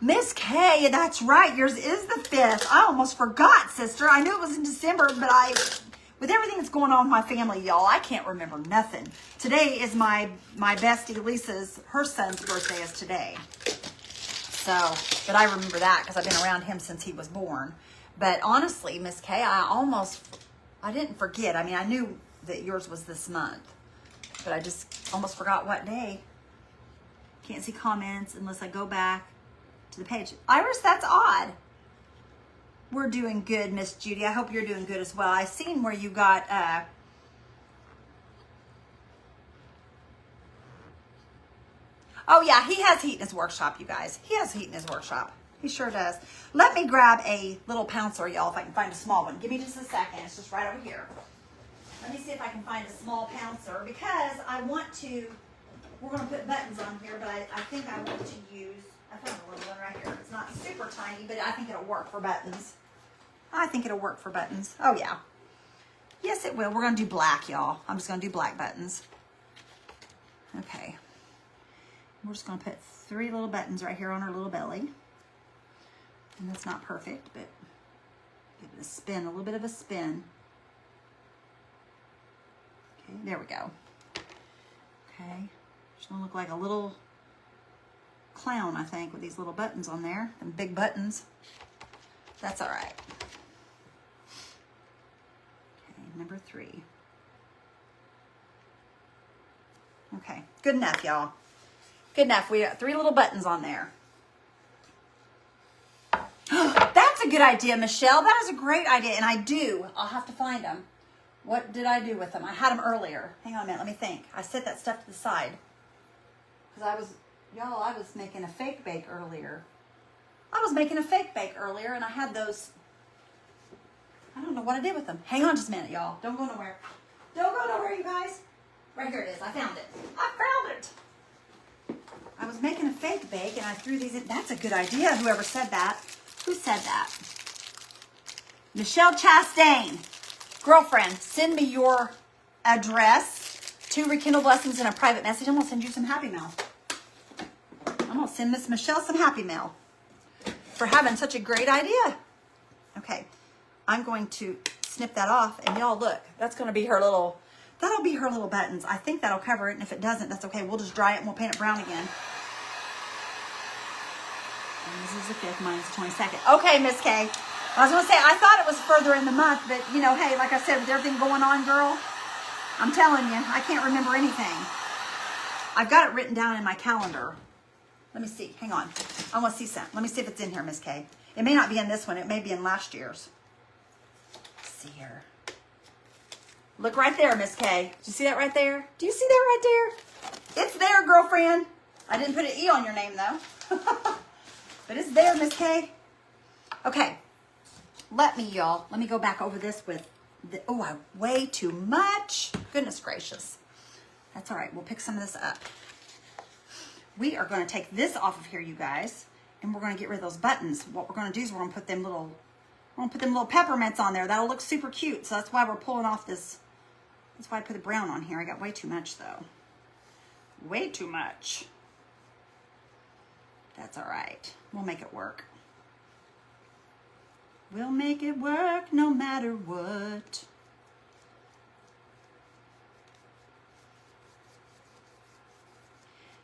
Miss K, that's right. Yours is the 5th. I almost forgot, sister. I knew it was in December, but with everything that's going on in my family, y'all, I can't remember nothing. Today is my bestie Lisa's, her son's birthday is today. So, but I remember that because I've been around him since he was born. But honestly, Miss K, I didn't forget. I mean, I knew that yours was this month, but I just almost forgot what day. Can't see comments unless I go back to the page. Iris, that's odd. We're doing good, Miss Judy. I hope you're doing good as well. I seen where you got oh yeah, he has heat in his workshop, you guys. He has heat in his workshop. He sure does. Let me grab a little pouncer, y'all, if I can find a small one. Give me just a second. It's just right over here. Let me see if I can find a small pouncer because I want to, we're going to put buttons on here, but I think I want to use, I found a little one right here. It's not super tiny, but I think it'll work for buttons. I think it'll work for buttons. Oh, yeah. Yes, it will. We're going to do black, y'all. I'm just going to do black buttons. Okay. We're just going to put 3 little buttons right here on her little belly. And that's not perfect, but give it a spin, a little bit of a spin. Okay, there we go. Okay. She's going to look like a little clown, I think, with these little buttons on there. And big buttons. That's all right. Okay, number 3. Okay, good enough, y'all. Good enough. We got 3 little buttons on there. That's a good idea, Michelle. That is a great idea. And I'll have to find them. What did I do with them? I had them earlier. Hang on a minute. Let me think. I set that stuff to the side. Because I was making a fake bake earlier. And I had those. I don't know what I did with them. Hang on just a minute, y'all. Don't go nowhere. Don't go nowhere, you guys. Right here it is. I found it. I was making a fake bake and I threw these in. That's a good idea. Whoever said that. Who said that? Michelle Chastain. Girlfriend, send me your address to Rekindle Blessings in a private message. I'm going to send you some Happy Mail. I'm going to send Miss Michelle some Happy Mail for having such a great idea. Okay. I'm going to snip that off. And y'all, look. That's going to be her little... That'll be her little buttons. I think that'll cover it. And if it doesn't, that's okay. We'll just dry it and we'll paint it brown again. And this is the 5th, mine's the 22nd. Okay, Miss K. I was going to say, I thought it was further in the month, but, you know, hey, like I said, with everything going on, girl, I'm telling you, I can't remember anything. I've got it written down in my calendar. Let me see. Hang on. I want to see something. Let me see if it's in here, Miss K. It may not be in this one. It may be in last year's. Let's see here. Look right there, Miss K. Do you see that right there? Do you see that right there? It's there, girlfriend. I didn't put an E on your name, though. But it's there, Miss K. Okay. Let me go back over this with the, I way too much. Goodness gracious. That's all right. We'll pick some of this up. We are going to take this off of here, you guys, and we're going to get rid of those buttons. What we're going to do is we're going to put them little peppermints on there. That'll look super cute. So that's why we're pulling off this. That's why I put the brown on here. I got way too much, though. Way too much. That's all right. We'll make it work. We'll make it work no matter what.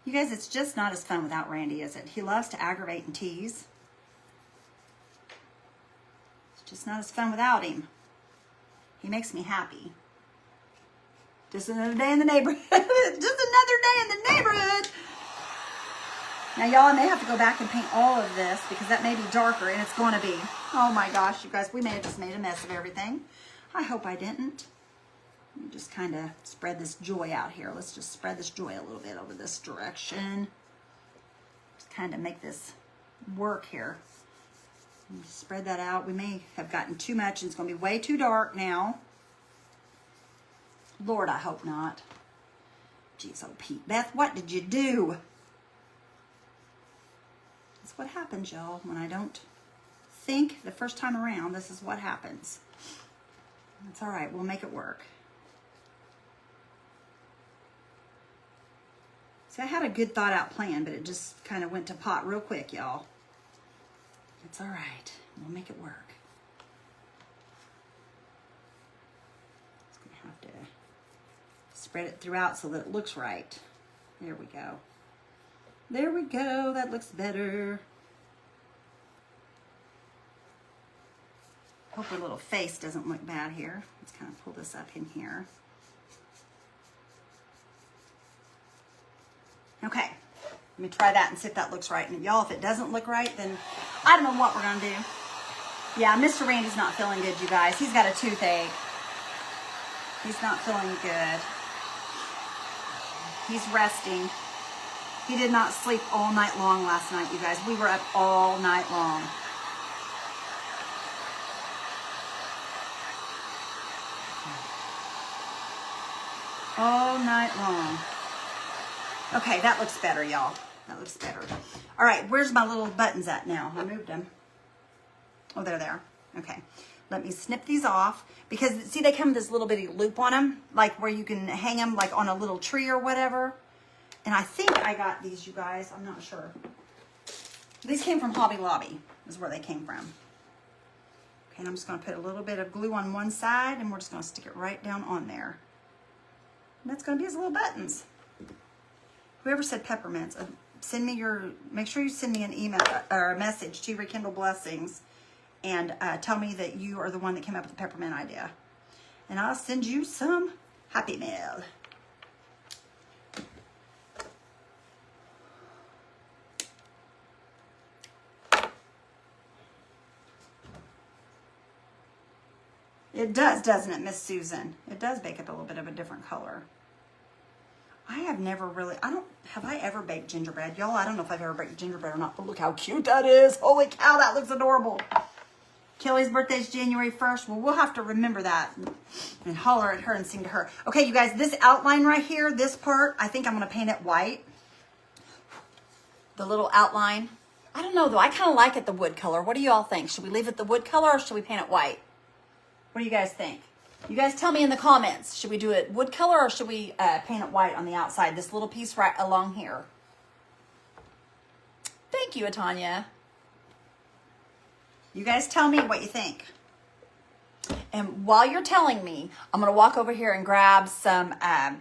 You guys, it's just not as fun without Randy, is it? He loves to aggravate and tease. It's just not as fun without him. He makes me happy. Just another day in the neighborhood. Just another day in the neighborhood. Now, y'all, I may have to go back and paint all of this because that may be darker, and it's going to be. Oh, my gosh, you guys, we may have just made a mess of everything. I hope I didn't. Let me just kind of spread this joy out here. Let's just spread this joy a little bit over this direction. Just kind of make this work here. Spread that out. We may have gotten too much, and it's going to be way too dark now. Lord, I hope not. Jeez, oh, Pete. Beth, what did you do? That's what happens, y'all. When I don't think the first time around, this is what happens. It's all right. We'll make it work. See, I had a good thought out plan, but it just kind of went to pot real quick, y'all. It's all right. We'll make it work. Just gonna have to spread it throughout so that it looks right. There we go. There we go. That looks better. Hope her little face doesn't look bad here. Let's kind of pull this up in here. Okay, let me try that and see if that looks right. And y'all, if it doesn't look right, then I don't know what we're gonna do. Yeah, Mr. Randy's not feeling good, you guys. He's got a toothache. He's not feeling good. He's resting. He did not sleep all night long last night, you guys. We were up all night long. All night long. Okay, that looks better, y'all. That looks better. All right, where's my little buttons at now? I moved them. Oh, they're there. Okay, let me snip these off because, see, they come with this little bitty loop on them, like where you can hang them like on a little tree or whatever. And I think I got these, you guys. I'm not sure. These came from Hobby Lobby is where they came from. Okay, and I'm just going to put a little bit of glue on one side, and we're just going to stick it right down on there. And that's going to be his little buttons. Whoever said peppermints, send me your, make sure you send me an email or a message to Rekindle Blessings and tell me that you are the one that came up with the peppermint idea. And I'll send you some Happy Mail. It does, doesn't it, Miss Susan? It does bake it a little bit of a different color. I have never really, have I ever baked gingerbread? Y'all, I don't know if I've ever baked gingerbread or not, but look how cute that is. Holy cow, that looks adorable. Kelly's birthday is January 1st. Well, we'll have to remember that and holler at her and sing to her. Okay, you guys, this outline right here, this part, I think I'm going to paint it white. The little outline. I don't know, though. I kind of like it the wood color. What do you all think? Should we leave it the wood color or should we paint it white? What do you guys think? You guys tell me in the comments. Should we do it wood color or should we paint it white on the outside? This little piece right along here. Thank you, Atanya. You guys tell me what you think. And while you're telling me, I'm going to walk over here and grab some pipe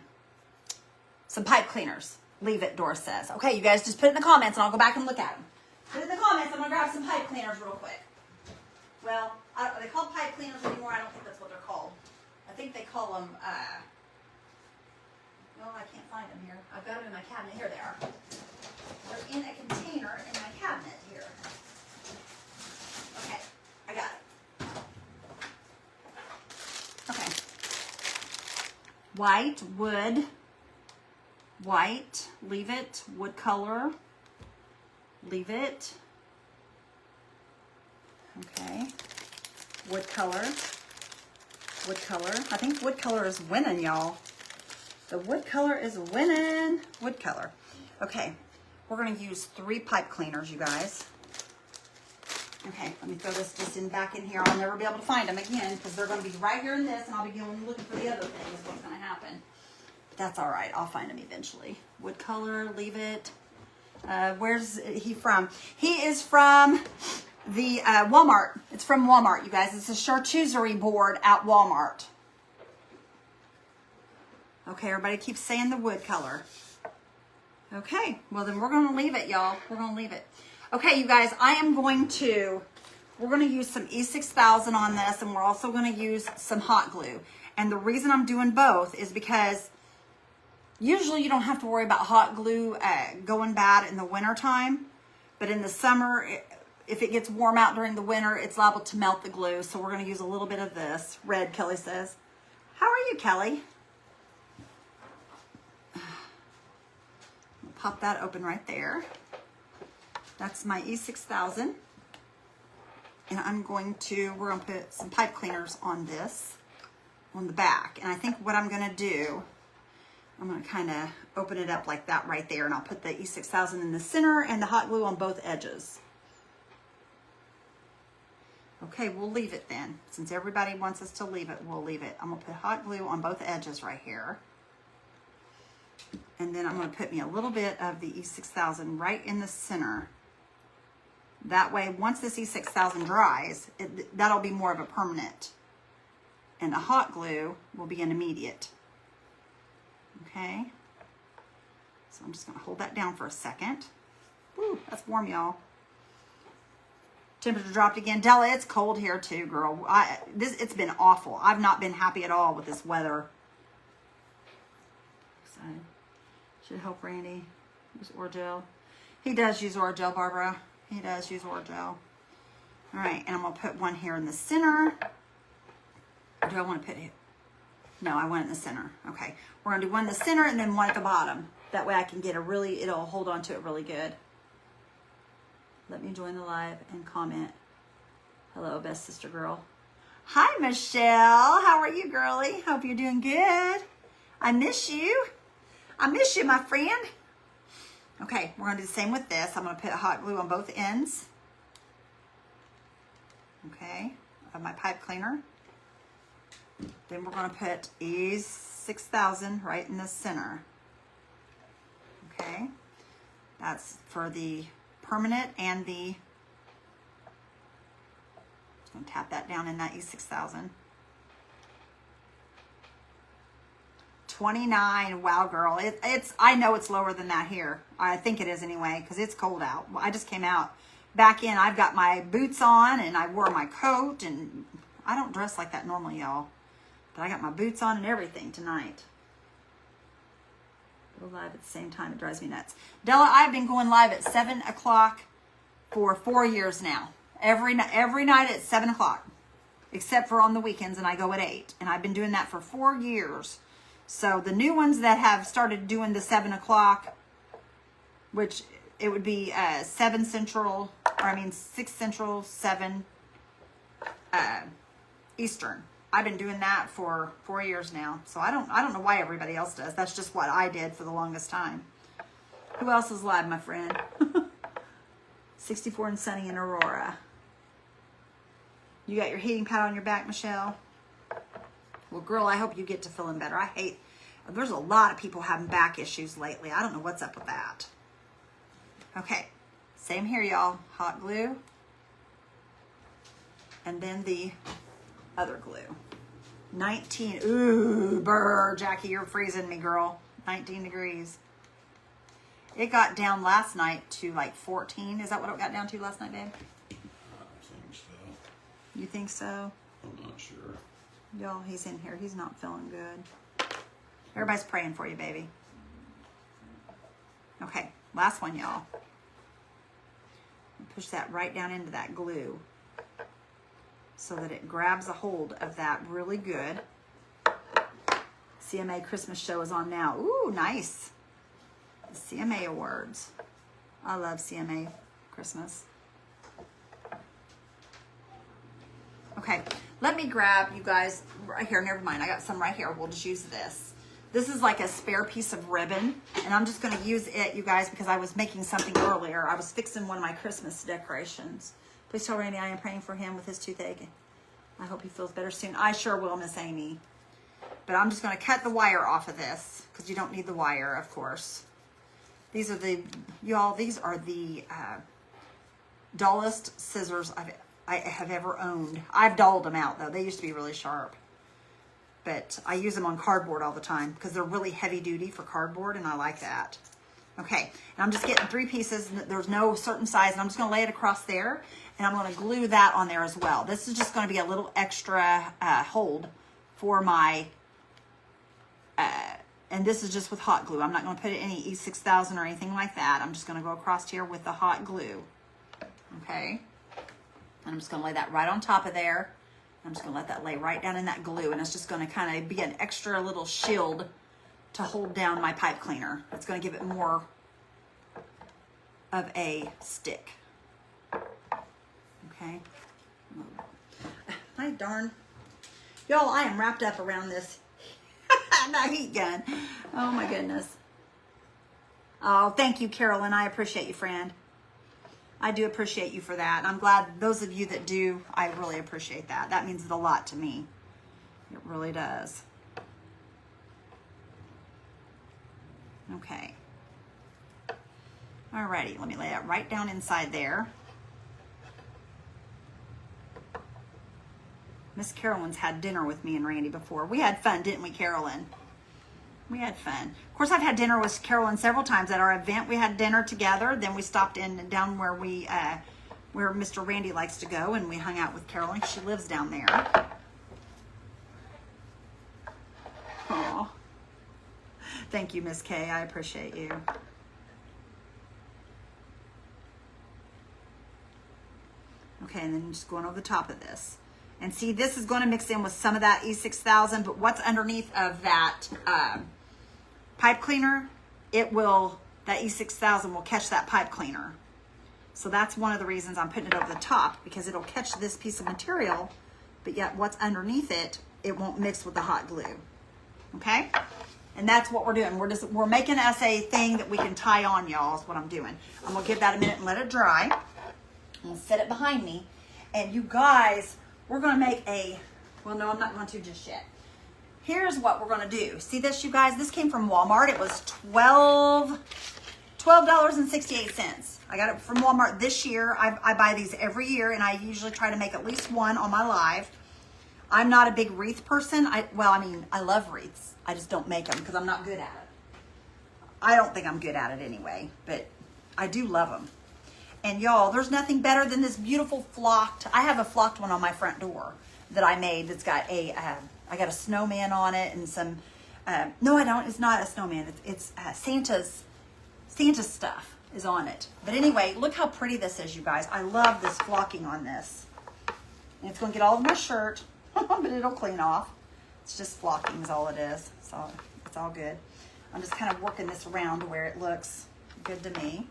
cleaners. Leave it, Doris says. Okay, you guys just put it in the comments and I'll go back and look at them. Put it in the comments. I'm going to grab some pipe cleaners real quick. Well, are they called pipe cleaners anymore? I don't think that's what they're called. I think they call them, no, I can't find them here. I've got them in my cabinet. Here they are. They're in a container in my cabinet here. Okay, I got it. Okay. White, wood, white, leave it, wood color, leave it. Okay, wood color. Wood color. I think wood color is winning, y'all. The wood color is winning. Wood color. Okay, we're going to use 3 pipe cleaners, you guys. Okay, let me throw this just back in here. I'll never be able to find them again because they're going to be right here in this, and I'll be going looking for the other thing is what's going to happen. But that's all right. I'll find them eventually. Wood color, leave it. Where's he from? He is from the Walmart. It's from Walmart, you guys. It's a charcuterie board at Walmart. Okay, everybody keeps saying the wood color. Okay, well then we're going to leave it, y'all. We're going to leave it. Okay, you guys, we're going to use some E6000 on this, and we're also going to use some hot glue. And the reason I'm doing both is because usually you don't have to worry about hot glue going bad in the winter time, but in the summer, if it gets warm out during the winter, it's liable to melt the glue. So we're going to use a little bit of this. Red, Kelly says. How are you, Kelly? I'll pop that open right there. That's my E6000. And we're going to put some pipe cleaners on this, on the back. And I think what I'm going to do, I'm going to kind of open it up like that right there. And I'll put the E6000 in the center and the hot glue on both edges. Okay, we'll leave it then. Since everybody wants us to leave it, we'll leave it. I'm gonna put hot glue on both edges right here. And then I'm gonna put me a little bit of the E6000 right in the center. That way, once this E6000 dries, that'll be more of a permanent. And the hot glue will be an immediate. Okay? So I'm just gonna hold that down for a second. Woo, that's warm, y'all. Temperature dropped again. Della, it's cold here too, girl. It's been awful. I've not been happy at all with this weather. Excited. Should help Randy use Orgel. He does use Orgel, Barbara. He does use Orgel. All right, and I'm gonna put one here in the center. Or do I want to put it? No, I want it in the center. Okay, we're gonna do one in the center and then one at the bottom. That way I can get it'll hold on to it really good. Let me join the live and comment. Hello, best sister girl. Hi, Michelle. How are you, girlie? Hope you're doing good. I miss you. I miss you, my friend. Okay, we're going to do the same with this. I'm going to put hot glue on both ends. Okay, of my pipe cleaner. Then we're going to put E6000 right in the center. Okay, that's for the permanent and the, just going to tap that down in that E6000. 29. Wow, girl. It's I know it's lower than that here. I think it is anyway, because it's cold out. I just came out back in. I've got my boots on and I wore my coat, and I don't dress like that normally, y'all. But I got my boots on and everything tonight. Go live at the same time. It drives me nuts. Della, I've been going live at 7 o'clock for 4 years now. Every night at 7 o'clock, except for on the weekends, and I go at 8. And I've been doing that for 4 years. So the new ones that have started doing the 7 o'clock, which it would be 7 Central, or I mean 6 Central, 7 Eastern. I've been doing that for 4 years now. So I don't know why everybody else does. That's just what I did for the longest time. Who else is live, my friend? 64 and sunny in Aurora. You got your heating pad on your back, Michelle? Well, girl, I hope you get to feeling better. There's a lot of people having back issues lately. I don't know what's up with that. Okay, same here, y'all. Hot glue. And then the other glue. 19, ooh, brr, Jackie, you're freezing me, girl. 19 degrees. It got down last night to like 14. Is that what it got down to last night, babe? I think so. You think so? I'm not sure. Y'all, he's in here. He's not feeling good. Everybody's praying for you, baby. Okay, last one, y'all. Push that right down into that glue so that it grabs a hold of that really good. CMA Christmas show is on now. Ooh, nice. The CMA Awards. I love CMA Christmas. Okay, let me grab, you guys, right here. Never mind, I got some right here. We'll just use this. This is like a spare piece of ribbon, and I'm just going to use it, you guys, because I was making something earlier. I was fixing one of my Christmas decorations. Please tell Randy I am praying for him with his toothache. I hope he feels better soon. I sure will, Miss Amy. But I'm just going to cut the wire off of this, because you don't need the wire, of course. These are the, y'all, these are the dullest scissors I have ever owned. I've dulled them out, though. They used to be really sharp. But I use them on cardboard all the time because they're really heavy duty for cardboard, and I like that. Okay, and I'm just getting 3 pieces. There's no certain size, and I'm just going to lay it across there, and I'm going to glue that on there as well. This is just going to be a little extra hold for my, and this is just with hot glue. I'm not going to put any E6000 or anything like that. I'm just going to go across here with the hot glue. Okay, and I'm just going to lay that right on top of there. I'm just going to let that lay right down in that glue, and it's just going to kind of be an extra little shield to hold down my pipe cleaner. It's going to give it more of a stick. Okay. My darn. Y'all, I am wrapped up around this that heat gun. Oh my goodness. Oh, thank you, Carolyn. I appreciate you, friend. I do appreciate you for that. And I'm glad those of you that do, I really appreciate that. That means a lot to me. It really does. Okay. Alrighty, let me lay that right down inside there. Miss Carolyn's had dinner with me and Randy before. We had fun, didn't we, Carolyn? We had fun. Of course, I've had dinner with Carolyn several times. At our event, we had dinner together. Then we stopped in down where where Mr. Randy likes to go, and we hung out with Carolyn. She lives down there. Aw. Thank you, Miss Kay. I appreciate you. Okay, and then just going over the top of this. And see, this is going to mix in with some of that E6000, but what's underneath of that pipe cleaner, that E6000 will catch that pipe cleaner. So that's one of the reasons I'm putting it over the top, because it'll catch this piece of material, but yet what's underneath it, it won't mix with the hot glue. Okay? And that's what we're doing. We're making us a thing that we can tie on, y'all, is what I'm doing. I'm going to give that a minute and let it dry. I'm going to set it behind me. And you guys, we're going to make well, no, I'm not going to just yet. Here's what we're going to do. See this, you guys? This came from Walmart. It was $12.68. I got it from Walmart this year. I buy these every year, and I usually try to make at least one on my live. I'm not a big wreath person. I love wreaths. I just don't make them because I'm not good at it. I don't think I'm good at it anyway, but I do love them. And y'all, there's nothing better than this beautiful flocked. I have a flocked one on my front door that I made. That's got I got a snowman on it and some, no, I don't. It's not a snowman. It's Santa's stuff is on it. But anyway, look how pretty this is, you guys. I love this flocking on this. And it's going to get all of my shirt, but it'll clean off. It's just flocking is all it is. So it's all good. I'm just kind of working this around to where it looks good to me.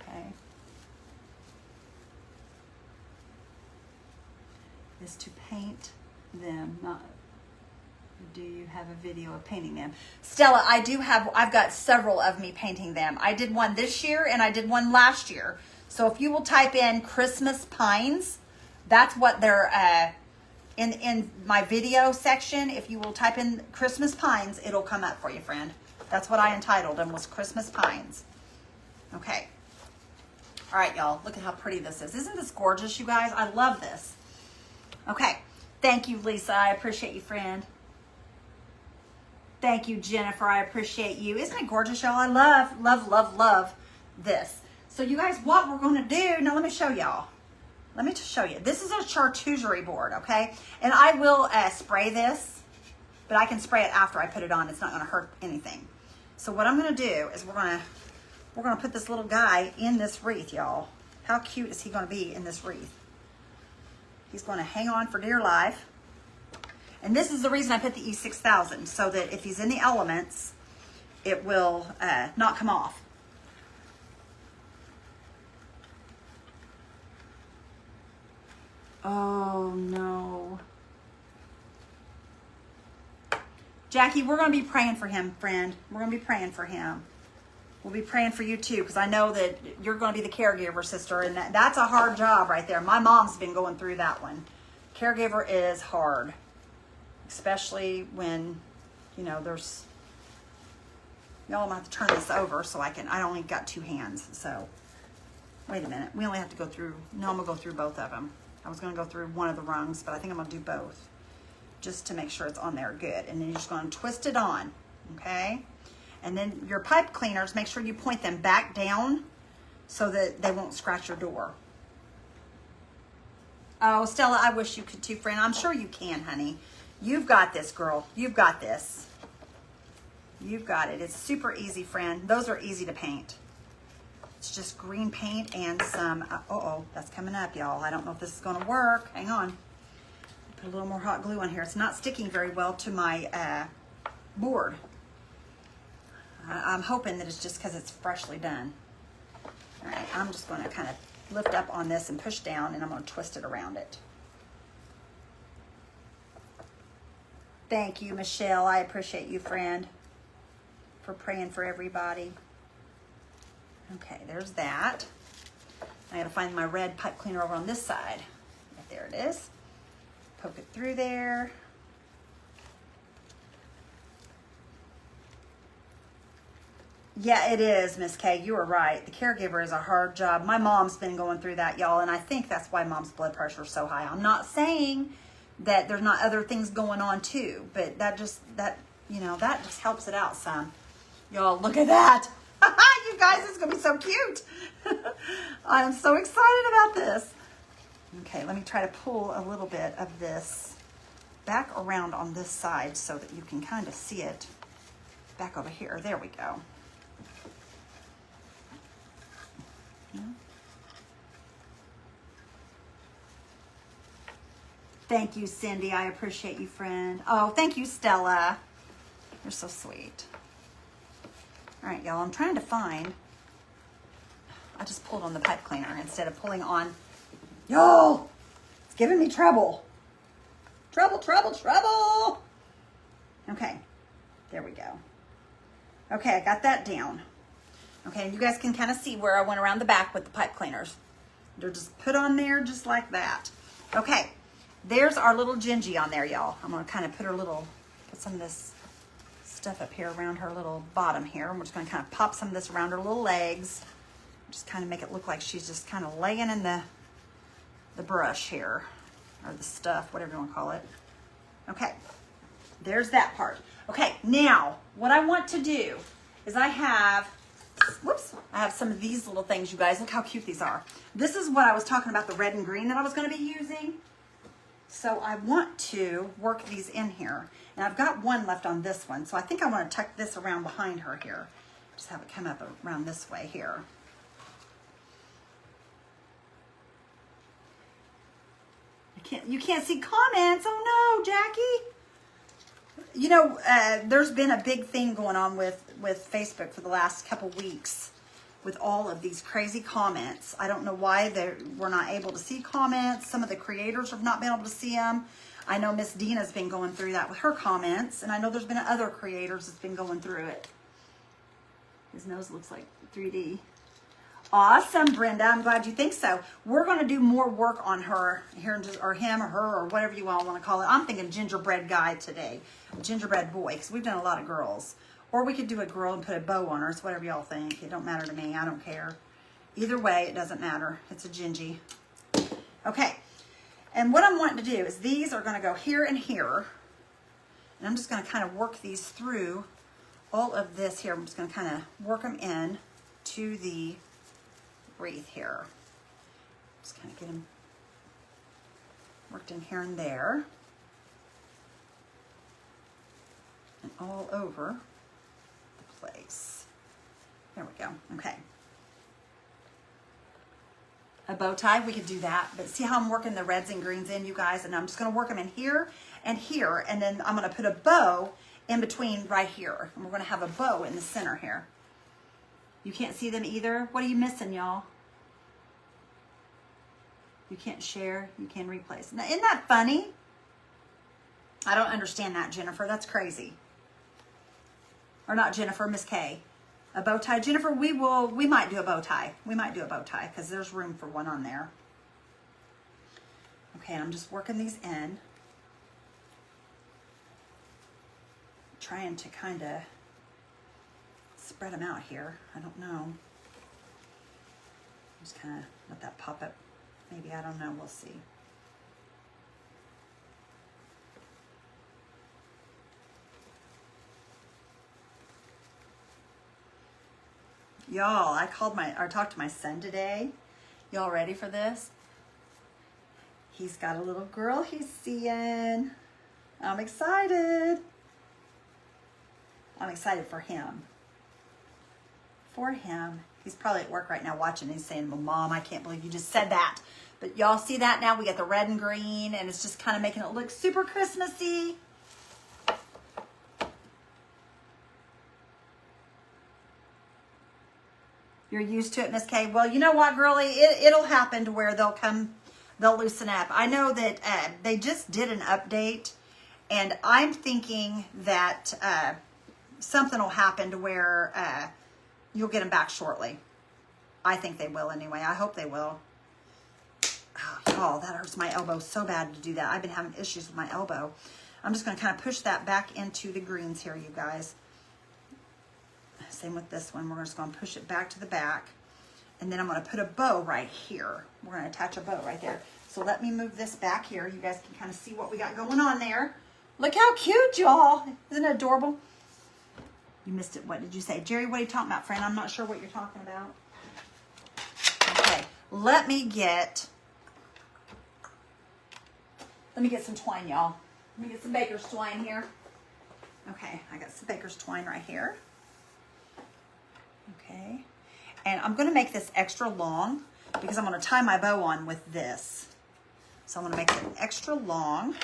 Okay. Is to paint them, not do you have a video of painting them? Stella, I've got several of me painting them. I did one this year and I did one last year. So if you will type in Christmas pines, that's what they're in my video section. If you will type in Christmas pines, it'll come up for you, friend. That's what I entitled them, was Christmas pines. Okay. All right, y'all, look at how pretty this is. Isn't this gorgeous, you guys? I love this. Okay. Thank you, Lisa. I appreciate you, friend. Thank you, Jennifer. I appreciate you. Isn't it gorgeous, y'all? I love, love, love, love this. So you guys, what we're going to do, now let me show y'all. Let me just show you. This is a charcuterie board, okay? And I will spray this, but I can spray it after I put it on. It's not going to hurt anything. So what I'm going to do is we're going to put this little guy in this wreath, y'all. How cute is he going to be in this wreath? He's going to hang on for dear life. And this is the reason I put the E6000, so that if he's in the elements, it will not come off. Oh, no. Jackie, we're going to be praying for him, friend. We're going to be praying for him. We'll be praying for you, too, because I know that you're going to be the caregiver, sister, and that's a hard job right there. My mom's been going through that one. Caregiver is hard, especially when, you know, there's... Y'all, I'm going to have to turn this over so I only got two hands, so... Wait a minute. We only have to go through... No, I'm going to go through both of them. I was going to go through one of the rungs, but I think I'm going to do both just to make sure it's on there good. And then you're just going to twist it on, okay? And then your pipe cleaners, make sure you point them back down so that they won't scratch your door. Oh, Stella, I wish you could too, friend. I'm sure you can, honey. You've got this, girl. You've got this. You've got it. It's super easy, friend. Those are easy to paint. It's just green paint and some, that's coming up, y'all. I don't know if this is going to work. Hang on. Put a little more hot glue on here. It's not sticking very well to my board. I'm hoping that it's just because it's freshly done. All right, I'm just going to kind of lift up on this and push down, and I'm going to twist it around it. Thank you, Michelle. I appreciate you, friend, for praying for everybody. Okay, there's that. I gotta find my red pipe cleaner over on this side. Right there it is. Poke it through there. Yeah, it is, Miss K. You are right. The caregiver is a hard job. My mom's been going through that, y'all, and I think that's why mom's blood pressure is so high. I'm not saying that there's not other things going on too, but that just helps it out some. Y'all, look at that. You guys, it's gonna be so cute. I am so excited about this. Okay, let me try to pull a little bit of this back around on this side so that you can kind of see it back over here. There we go. Thank you, Cindy. I appreciate you, friend. Oh, thank you, Stella. You're so sweet. All right, y'all, I'm trying to find. I just pulled on the pipe cleaner instead of pulling on. Y'all, it's giving me trouble. Trouble, trouble, trouble. Okay, there we go. Okay, I got that down. Okay, and you guys can kind of see where I went around the back with the pipe cleaners. They're just put on there just like that. Okay, there's our little Gingy on there, y'all. I'm gonna kind of put some of this stuff up here around her little bottom here. And we're just gonna kind of pop some of this around her little legs. Just kind of make it look like she's just kind of laying in the brush here, or the stuff, whatever you want to call it. Okay, there's that part. Okay, now what I want to do is I have some of these little things, you guys. Look how cute these are. This is what I was talking about, the red and green that I was going to be using. So I want to work these in here. And I've got one left on this one. So I think I want to tuck this around behind her here. Just have it come up around this way here. You can't see comments. Oh no, Jackie. You know, there's been a big thing going on with Facebook for the last couple weeks with all of these crazy comments. I don't know why we're not able to see comments. Some of the creators have not been able to see them. I know Miss Dina's been going through that with her comments, and I know there's been other creators that's been going through it. His nose looks like 3D. Awesome, Brenda. I'm glad you think so. We're going to do more work on her here, or him, or her, or whatever you all want to call it. I'm thinking gingerbread guy today, gingerbread boy, because we've done a lot of girls. Or we could do a girl and put a bow on her. It's whatever y'all think. It don't matter to me. I don't care. Either way, it doesn't matter. It's a gingy. Okay. And what I'm wanting to do is these are going to go here and here. And I'm just going to kind of work these through all of this here. I'm just going to kind of work them in to the wreath here. Just kind of get them worked in here and there. And all over the place. There we go. Okay. A bow tie, we could do that. But see how I'm working the reds and greens in, you guys? And I'm just going to work them in here and here. And then I'm going to put a bow in between right here. And we're going to have a bow in the center here. You can't see them either? What are you missing, y'all? You can't share, you can replace. Now, isn't that funny? I don't understand that, Jennifer. That's crazy. Or not Jennifer, Miss K. A bow tie. Jennifer, we might do a bow tie. We might do a bow tie because there's room for one on there. Okay, and I'm just working these in. Trying to kind of spread them out here. I don't know. Just kind of let that pop up. Maybe, I don't know. We'll see. Y'all, I talked to my son today. Y'all ready for this? He's got a little girl he's seeing. I'm excited. I'm excited for him. For him. He's probably at work right now watching. He's saying, well, Mom, I can't believe you just said that. But y'all see that now? We got the red and green, and it's just kind of making it look super Christmassy. You're used to it, Miss K. Well, you know what, girlie? It'll happen to where they'll loosen up. I know that they just did an update, and I'm thinking that something will happen to where you'll get them back shortly. I think they will anyway. I hope they will. Oh, y'all, that hurts my elbow so bad to do that. I've been having issues with my elbow. I'm just going to kind of push that back into the greens here, you guys. Same with this one. We're just going to push it back to the back. And then I'm going to put a bow right here. We're going to attach a bow right there. So let me move this back here. You guys can kind of see what we got going on there. Look how cute, y'all. Isn't it adorable? You missed it. What did you say? Jerry, what are you talking about, friend? I'm not sure what you're talking about. Okay, let me get some twine, y'all. Let me get some baker's twine here. Okay, I got some baker's twine right here. Okay, and I'm going to make this extra long because I'm going to tie my bow on with this. So I'm going to make it extra long.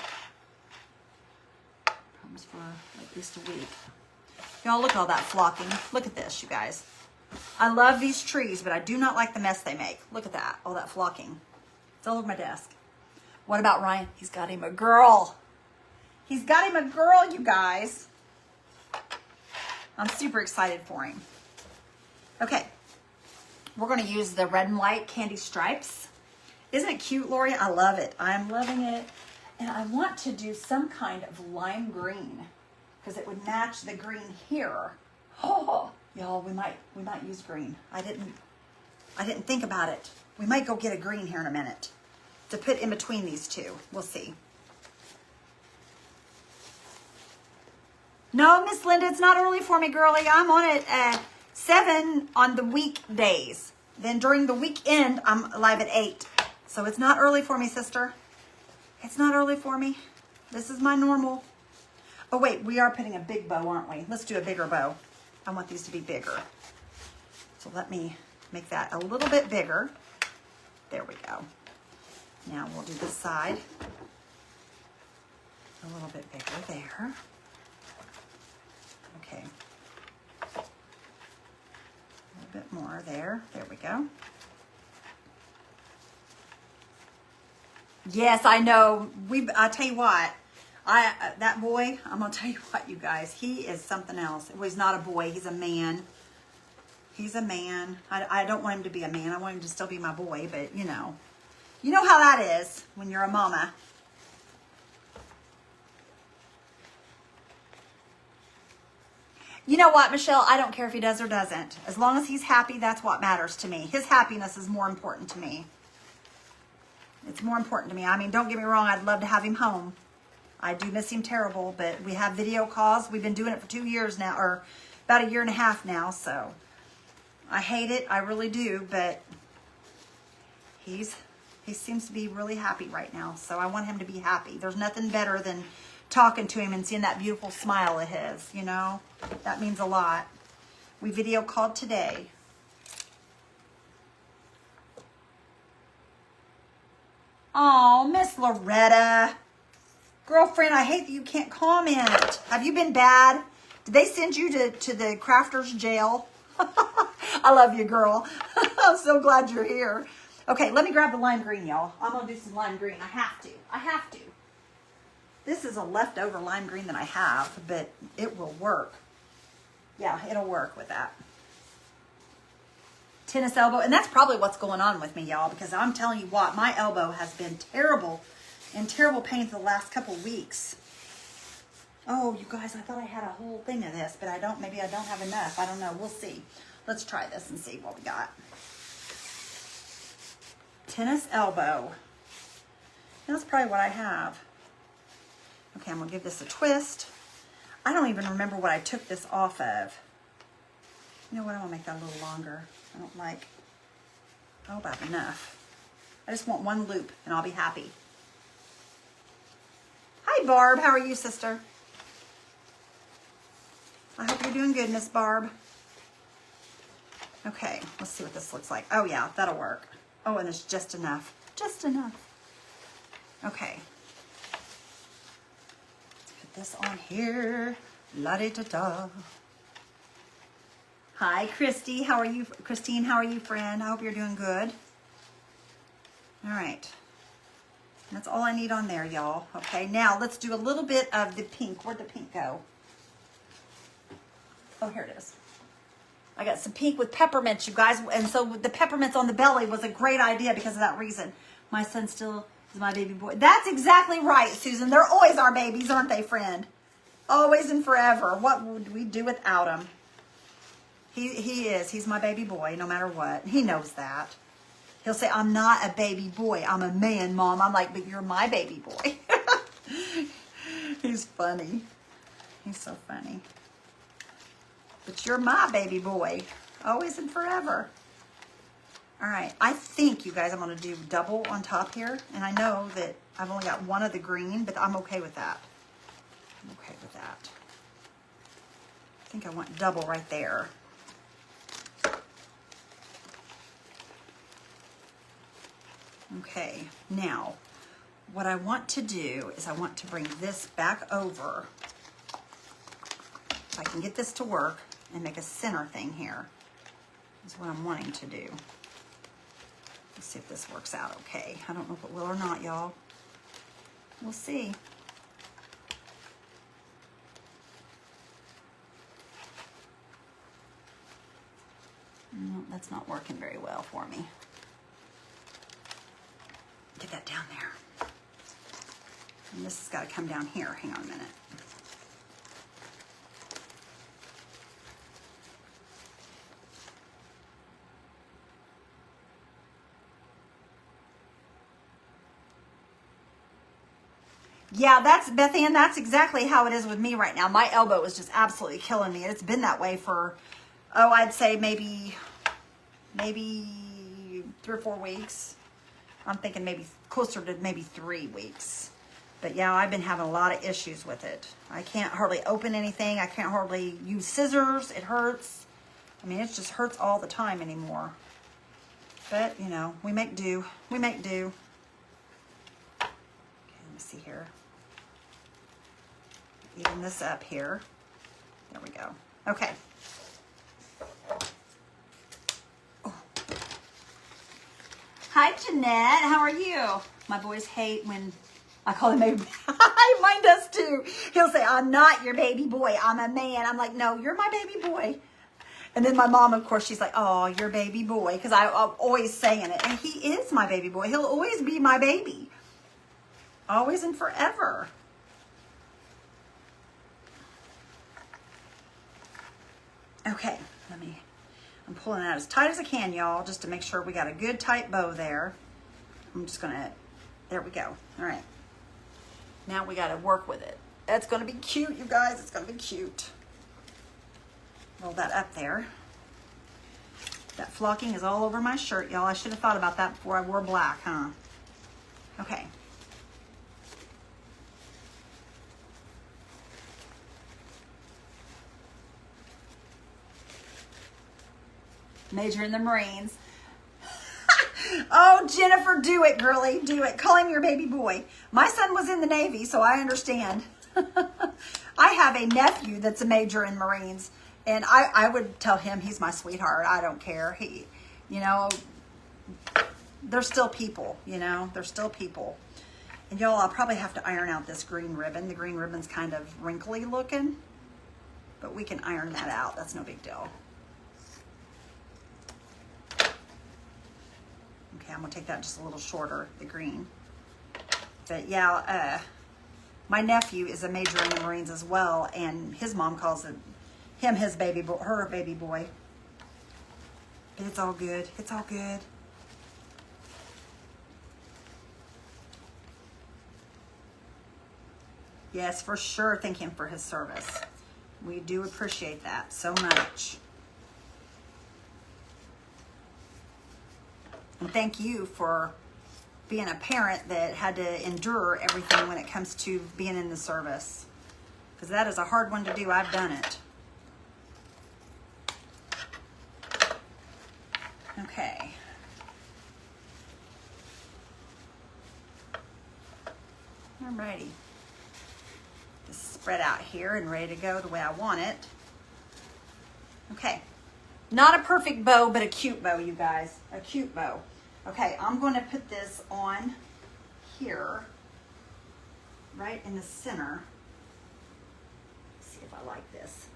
Promise for at least a week. Y'all, look at all that flocking. Look at this, you guys. I love these trees, but I do not like the mess they make. Look at that, all that flocking. It's all over my desk. What about Ryan? He's got him a girl. He's got him a girl, you guys. I'm super excited for him. Okay, we're going to use the red and white candy stripes. Isn't it cute, Lori? I love it. I'm loving it. And I want to do some kind of lime green because it would match the green here. Oh, y'all, we might use green. I didn't think about it. We might go get a green here in a minute to put in between these two. We'll see. No, Miss Linda, it's not early for me, girlie. I'm on it at 7 on the weekdays. Then during the weekend, I'm live at 8. So it's not early for me, sister. It's not early for me. This is my normal. Oh, wait, we are putting a big bow, aren't we? Let's do a bigger bow. I want these to be bigger. So let me make that a little bit bigger. There we go. Now we'll do this side. A little bit bigger there. Okay. A little bit more there. There we go. Yes, I know. I tell you what, that boy, I'm gonna tell you what, you guys, he is something else. Well, he's not a boy, he's a man. He's a man. I don't want him to be a man. I want him to still be my boy, but you know how that is when you're a mama. You know what, Michelle? I don't care if he does or doesn't. As long as he's happy, that's what matters to me. His happiness is more important to me. It's more important to me. I mean, don't get me wrong. I'd love to have him home. I do miss him terrible, but we have video calls. We've been doing it for 2 years now, or about 1.5 years now, so I hate it. I really do, but he seems to be really happy right now, so I want him to be happy. There's nothing better than talking to him and seeing that beautiful smile of his, you know? That means a lot. We video called today. Oh, Miss Loretta. Girlfriend, I hate that you can't comment. Have you been bad? Did they send you to the crafters jail? I love you, girl. I'm so glad you're here. Okay, let me grab the lime green, y'all. I'm going to do some lime green. I have to. This is a leftover lime green that I have, but it will work. Yeah, it'll work with that. Tennis elbow, and that's probably what's going on with me, y'all, because I'm telling you what, my elbow has been terrible, in terrible pain for the last couple weeks. Oh, you guys, I thought I had a whole thing of this, but I don't. Maybe I don't have enough. I don't know. We'll see. Let's try this and see what we got. Tennis elbow. That's probably what I have. Okay, I'm going to give this a twist. I don't even remember what I took this off of. You know what? I'm going to make that a little longer. I don't like, oh, about enough. I just want one loop and I'll be happy. Hi, Barb. How are you, sister? I hope you're doing good, Miss Barb. Okay, let's see what this looks like. Oh, yeah, that'll work. Oh, and it's just enough. Just enough. Okay. Let's put this on here. La-di-da-da. Hi, Christy. How are you? Christine, how are you, friend? I hope you're doing good. All right. That's all I need on there, y'all. Okay, now let's do a little bit of the pink. Where'd the pink go? Oh, here it is. I got some pink with peppermints, you guys. And so the peppermints on the belly was a great idea because of that reason. My son still is my baby boy. That's exactly right, Susan. They're always our babies, aren't they, friend? Always and forever. What would we do without him? He is. He's my baby boy, no matter what. He knows that. He'll say, I'm not a baby boy. I'm a man, Mom. I'm like, but you're my baby boy. He's funny. He's so funny. But you're my baby boy. Always and forever. All right. I think, you guys, I'm going to do double on top here. And I know that I've only got one of the green, but I'm okay with that. I'm okay with that. I think I want double right there. Okay, now what I want to do is I want to bring this back over. If I can get this to work and make a center thing here, is what I'm wanting to do. Let's see if this works out okay. I don't know if it will or not, y'all. We'll see. No, that's not working very well for me. Get that down there. And this has got to come down here. Hang on a minute. Yeah, that's Beth Ann. That's exactly how it is with me right now. My elbow is just absolutely killing me. It's been that way for, oh, I'd say maybe 3 or 4 weeks. I'm thinking maybe closer to maybe 3 weeks. But yeah, I've been having a lot of issues with it. I can't hardly open anything. I can't hardly use scissors. It hurts. I mean, it just hurts all the time anymore. But, you know, we make do. We make do. Okay, let me see here. Even this up here. There we go. Okay. Hi, Jeanette. How are you? My boys hate when I call him baby. Mine does too. He'll say, I'm not your baby boy. I'm a man. I'm like, no, you're my baby boy. And then my mom, of course, she's like, oh, your baby boy. Because I'm always saying it. And he is my baby boy. He'll always be my baby. Always and forever. Okay, I'm pulling it out as tight as I can, y'all, just to make sure we got a good tight bow there. I'm just gonna, there we go. All right. Now we gotta work with it. That's gonna be cute, you guys. It's gonna be cute. Roll that up there. That flocking is all over my shirt, y'all. I should have thought about that before I wore black, huh? Okay. Major in the Marines. Oh, Jennifer, do it, girly. Do it. Call him your baby boy. My son was in the Navy, so I understand. I have a nephew that's a major in Marines, and I would tell him he's my sweetheart. I don't care. He, you know, they're still people, you know. They're still people. And y'all, I'll probably have to iron out this green ribbon. The green ribbon's kind of wrinkly looking, but we can iron that out. That's no big deal. Okay, I'm gonna take that just a little shorter, the green. But yeah, my nephew is a major in the Marines as well, and his mom calls him his baby boy, her baby boy. But it's all good. It's all good. Yes, for sure. Thank him for his service. We do appreciate that so much. And thank you for being a parent that had to endure everything when it comes to being in the service. Because that is a hard one to do. I've done it. Okay. Alrighty. Just spread out here and ready to go the way I want it. Okay. Not a perfect bow, but a cute bow, you guys. A cute bow. Okay, I'm going to put this on here, right in the center. Let's see if I like this.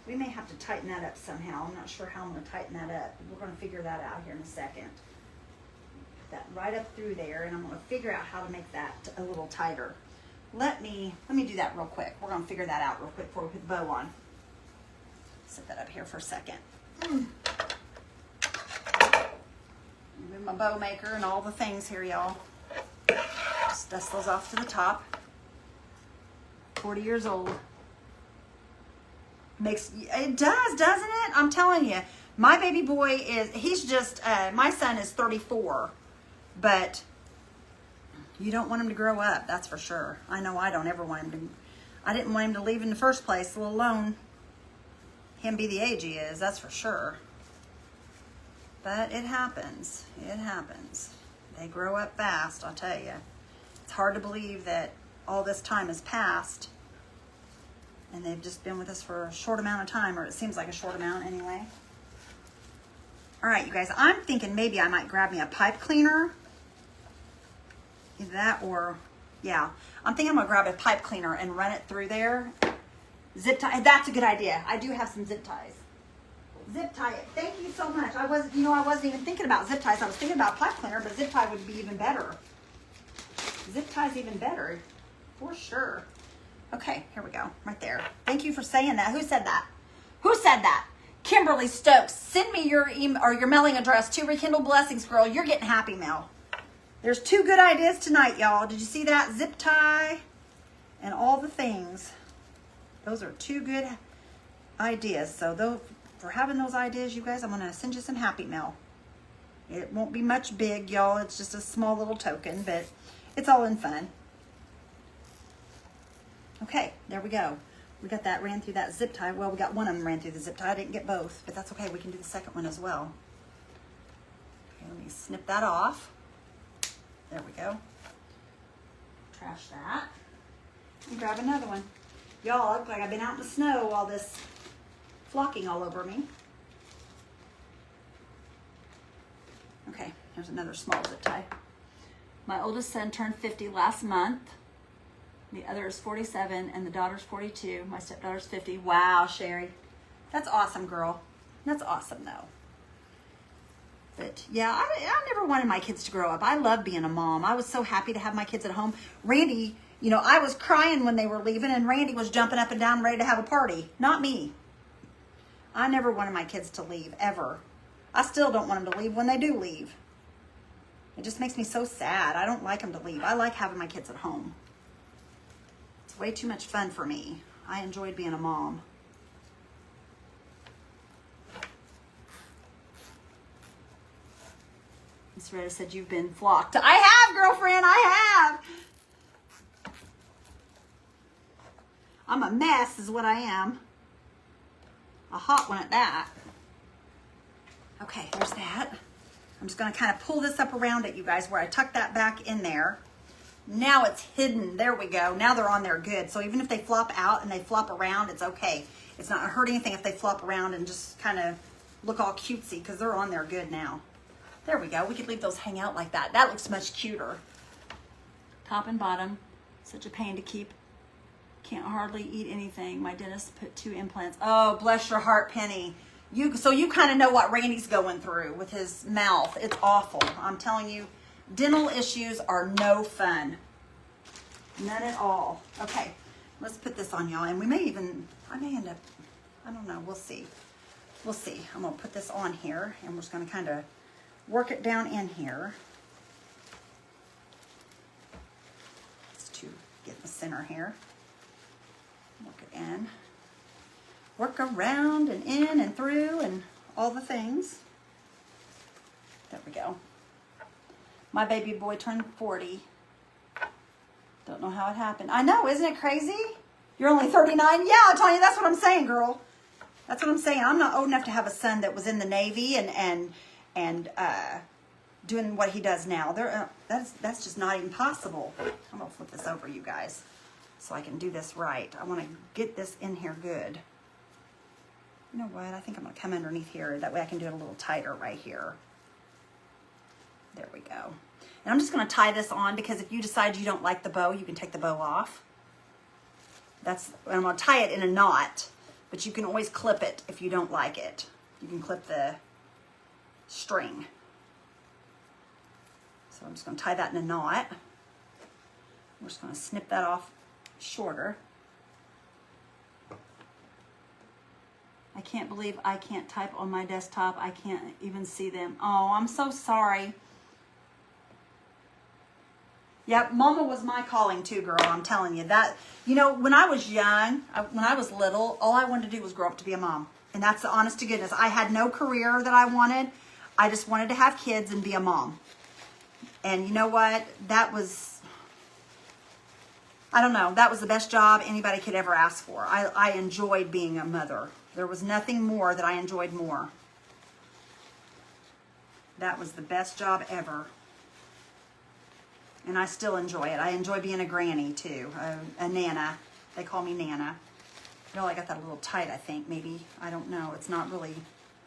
We may have to tighten that up somehow. I'm not sure how I'm going to tighten that up. We're going to figure that out here in a second. Put that right up through there, and I'm going to figure out how to make that a little tighter. Let me do that real quick. We're going to figure that out real quick before we put the bow on. Set that up here for a second. Move my bow maker and all the things here, y'all. Just dust those off to the top. 40 years old. It does, doesn't it? I'm telling you, my baby boy he's just, my son is 34, but you don't want him to grow up, that's for sure. I know I don't ever want him to, I didn't want him to leave in the first place, let alone him be the age he is, that's for sure. But it happens, it happens. They grow up fast, I'll tell you. It's hard to believe that all this time has passed and they've just been with us for a short amount of time, or it seems like a short amount anyway. All right, you guys, I'm thinking maybe I might grab me a pipe cleaner. Either that or, yeah. I'm thinking I'm gonna grab a pipe cleaner and run it through there. Zip tie, that's a good idea. I do have some zip ties. Zip tie it, thank you so much. I wasn't even thinking about zip ties. I was thinking about pipe cleaner, but zip tie would be even better. Zip tie's even better, for sure. Okay, here we go, right there. Thank you for saying that. Who said that? Who said that? Kimberly Stokes, send me your email or your mailing address to Rekindle Blessings, girl. You're getting happy mail. There's 2 good ideas tonight, y'all. Did you see that? Zip tie and all the things. Those are 2 good ideas. So for having those ideas, you guys, I'm going to send you some happy mail. It won't be much big, y'all. It's just a small little token, but it's all in fun. Okay, there we go. We got that ran through that zip tie. Well, we got one of them ran through the zip tie. I didn't get both, but that's okay. We can do the second one as well. Okay, let me snip that off. There we go. Trash that. And grab another one. Y'all, I look like I've been out in the snow, all this flocking all over me. Okay, here's another small zip tie. My oldest son turned 50 last month. The other is 47, and the daughter's 42. My stepdaughter's 50. Wow, Sherry. That's awesome, girl. That's awesome, though. But, yeah, I never wanted my kids to grow up. I love being a mom. I was so happy to have my kids at home. Randy, you know, I was crying when they were leaving, and Randy was jumping up and down ready to have a party. Not me. I never wanted my kids to leave, ever. I still don't want them to leave when they do leave. It just makes me so sad. I don't like them to leave. I like having my kids at home. It's way too much fun for me. I enjoyed being a mom. Miss Retta said you've been flocked. I have, girlfriend. I have. I'm a mess is what I am. A hot one at that. Okay, there's that. I'm just going to kind of pull this up around it, you guys, where I tuck that back in there. Now it's hidden. There we go. Now they're on there good. So even if they flop out and they flop around, it's okay. It's not going to hurt anything if they flop around and just kind of look all cutesy because they're on there good now. There we go. We could leave those hang out like that. That looks much cuter. Top and bottom. Such a pain to keep. Can't hardly eat anything. My dentist put 2 implants. Oh, bless your heart, Penny. So you kind of know what Randy's going through with his mouth. It's awful. I'm telling you, dental issues are no fun. None at all. Okay, let's put this on, y'all. And I may end up, I don't know. We'll see. We'll see. I'm going to put this on here, and we're just going to kind of work it down in here. Just to get in the center here. Work it in. Work around and in and through and all the things. There we go. My baby boy turned 40. Don't know how it happened. I know, isn't it crazy? You're only 39? Yeah, I'm telling you, that's what I'm saying, girl. That's what I'm saying. I'm not old enough to have a son that was in the Navy and doing what he does now. That's just not even possible. I'm going to flip this over, you guys, so I can do this right. I want to get this in here good. You know what? I think I'm going to come underneath here. That way I can do it a little tighter right here. There we go. And I'm just going to tie this on because if you decide you don't like the bow, you can take the bow off. And I'm going to tie it in a knot. but you can always clip it if you don't like it. You can clip the string. So I'm just going to tie that in a knot. We're just going to snip that off shorter. I can't believe I can't type on my desktop. I can't even see them. Oh, I'm so sorry. Yep, Mama was my calling too, girl. I'm telling you that. You know, when I was young, when I was little, all I wanted to do was grow up to be a mom. And that's the honest to goodness. I had no career that I wanted. I just wanted to have kids and be a mom. And you know what? That was, I don't know, that was the best job anybody could ever ask for. I enjoyed being a mother. There was nothing more that I enjoyed more. That was the best job ever. And I still enjoy it. I enjoy being a granny too, a nana. They call me Nana. You know, I got that a little tight, I think, maybe. I don't know. It's not really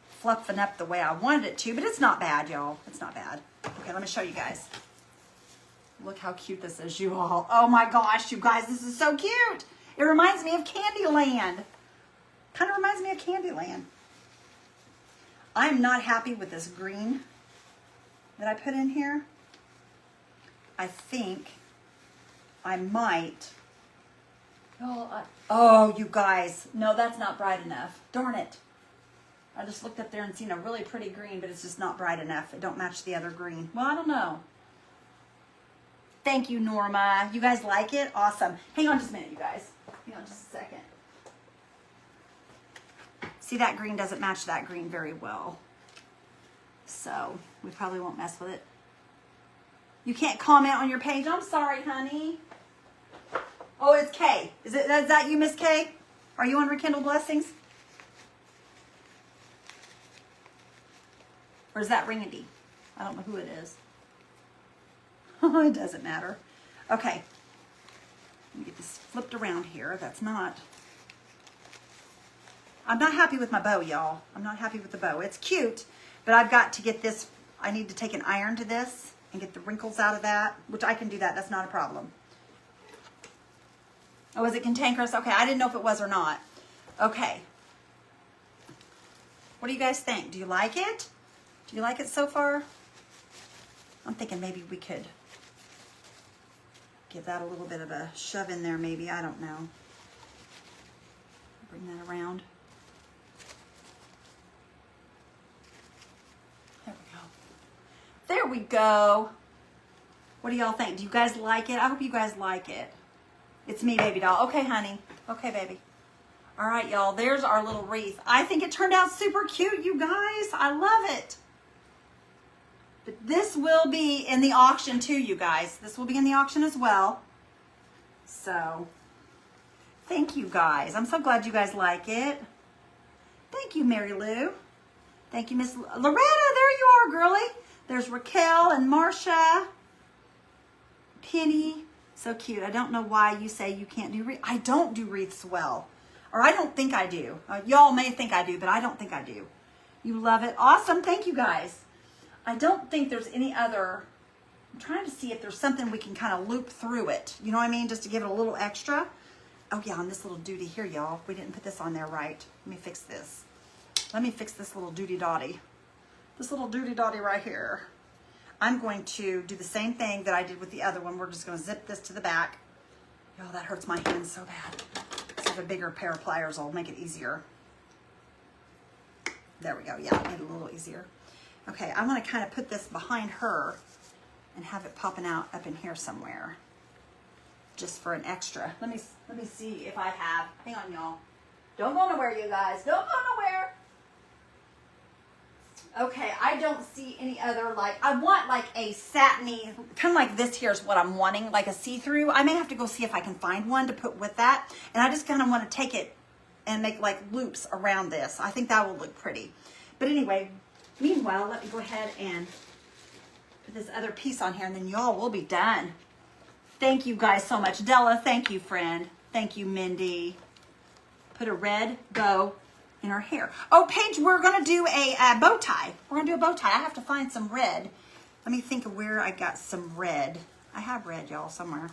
fluffing up the way I wanted it to, but it's not bad, y'all. It's not bad. Okay, let me show you guys. Look how cute this is, you all. Oh my gosh, you guys, this is so cute. It reminds me of Candyland. Kind of reminds me of Candyland. I'm not happy with this green that I put in here. I think I might. Oh, you guys. No, that's not bright enough. Darn it. I just looked up there and seen a really pretty green, but it's just not bright enough. It don't match the other green. Well, I don't know. Thank you, Norma. You guys like it? Awesome. Hang on just a minute, you guys. Hang on just a second. See, that green doesn't match that green very well. So, we probably won't mess with it. You can't comment on your page. I'm sorry, honey. Oh, it's Kay. Is that you, Miss Kay? Are you on Rekindle Blessings? Or is that Ringedy? I don't know who it is. It doesn't matter. Okay. Let me get this flipped around here. That's not... I'm not happy with my bow, y'all. I'm not happy with the bow. It's cute, but I've got to get this... I need to take an iron to this and get the wrinkles out of that, which I can do that. That's not a problem. Oh, is it cantankerous? Okay, I didn't know if it was or not. Okay. What do you guys think? Do you like it? Do you like it so far? I'm thinking maybe we could give that a little bit of a shove in there, maybe. I don't know. Bring that around. There we go. There we go. What do y'all think? Do you guys like it? I hope you guys like it. It's me, baby doll. Okay, honey. Okay, baby. All right, y'all. There's our little wreath. I think it turned out super cute, you guys. I love it. But this will be in the auction too, you guys. This will be in the auction as well. So, thank you guys. I'm so glad you guys like it. Thank you, Mary Lou. Thank you, Miss Loretta. There you are, girlie. There's Raquel and Marcia. Penny. So cute. I don't know why you say you can't do wreaths. I don't do wreaths well. Or I don't think I do. Y'all may think I do, but I don't think I do. You love it. Awesome. Thank you, guys. I don't think there's any other... I'm trying to see if there's something we can kind of loop through it. You know what I mean? Just to give it a little extra. Oh, yeah, on this little duty here, y'all. We didn't put this on there right. Let me fix this. Let me fix this little duty-dotty. This little duty-dotty right here. I'm going to do the same thing that I did with the other one. We're just going to zip this to the back. Y'all, that hurts my hands so bad. Let's have a bigger pair of pliers. I'll make it easier. There we go. Yeah, made it a little easier. Okay, I want to kind of put this behind her and have it popping out up in here somewhere. Just for an extra. Let me see if I have. Hang on, y'all. Don't go nowhere, you guys. Don't go nowhere. Okay, I don't see any other, like, I want like a satiny, kind of like this here is what I'm wanting, like a see-through. I may have to go see if I can find one to put with that. And I just kind of want to take it and make like loops around this. I think that will look pretty. But anyway, meanwhile, let me go ahead and put this other piece on here and then y'all will be done. Thank you guys so much. Della, thank you, friend. Thank you, Mindy. Put a red bow in her hair. Oh, Paige, we're going to do a bow tie. We're going to do a bow tie. I have to find some red. Let me think of where I got some red. I have red, y'all, somewhere.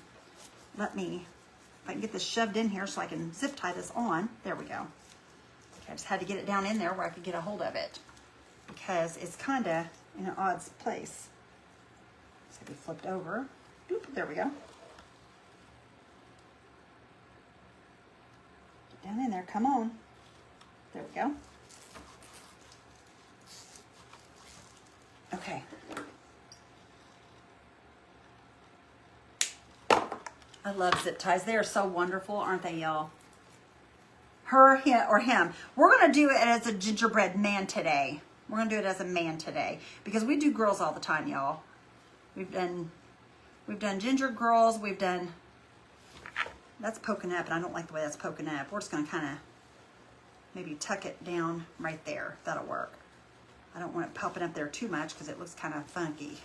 Let me, if I can get this shoved in here so I can zip tie this on. There we go. I just had to get it down in there where I could get a hold of it because it's kind of in an odd place. So we flipped over. Oop, there we go. Get down in there, come on. There we go. Okay. I love zip ties. They are so wonderful, aren't they, y'all? Her, him. We're going to do it as a gingerbread man today. We're going to do it as a man today because we do girls all the time, y'all. We've done ginger girls. We've done, that's poking up, and I don't like the way that's poking up. We're just going to kind of maybe tuck it down right there. That'll work. I don't want it popping up there too much because it looks kind of funky.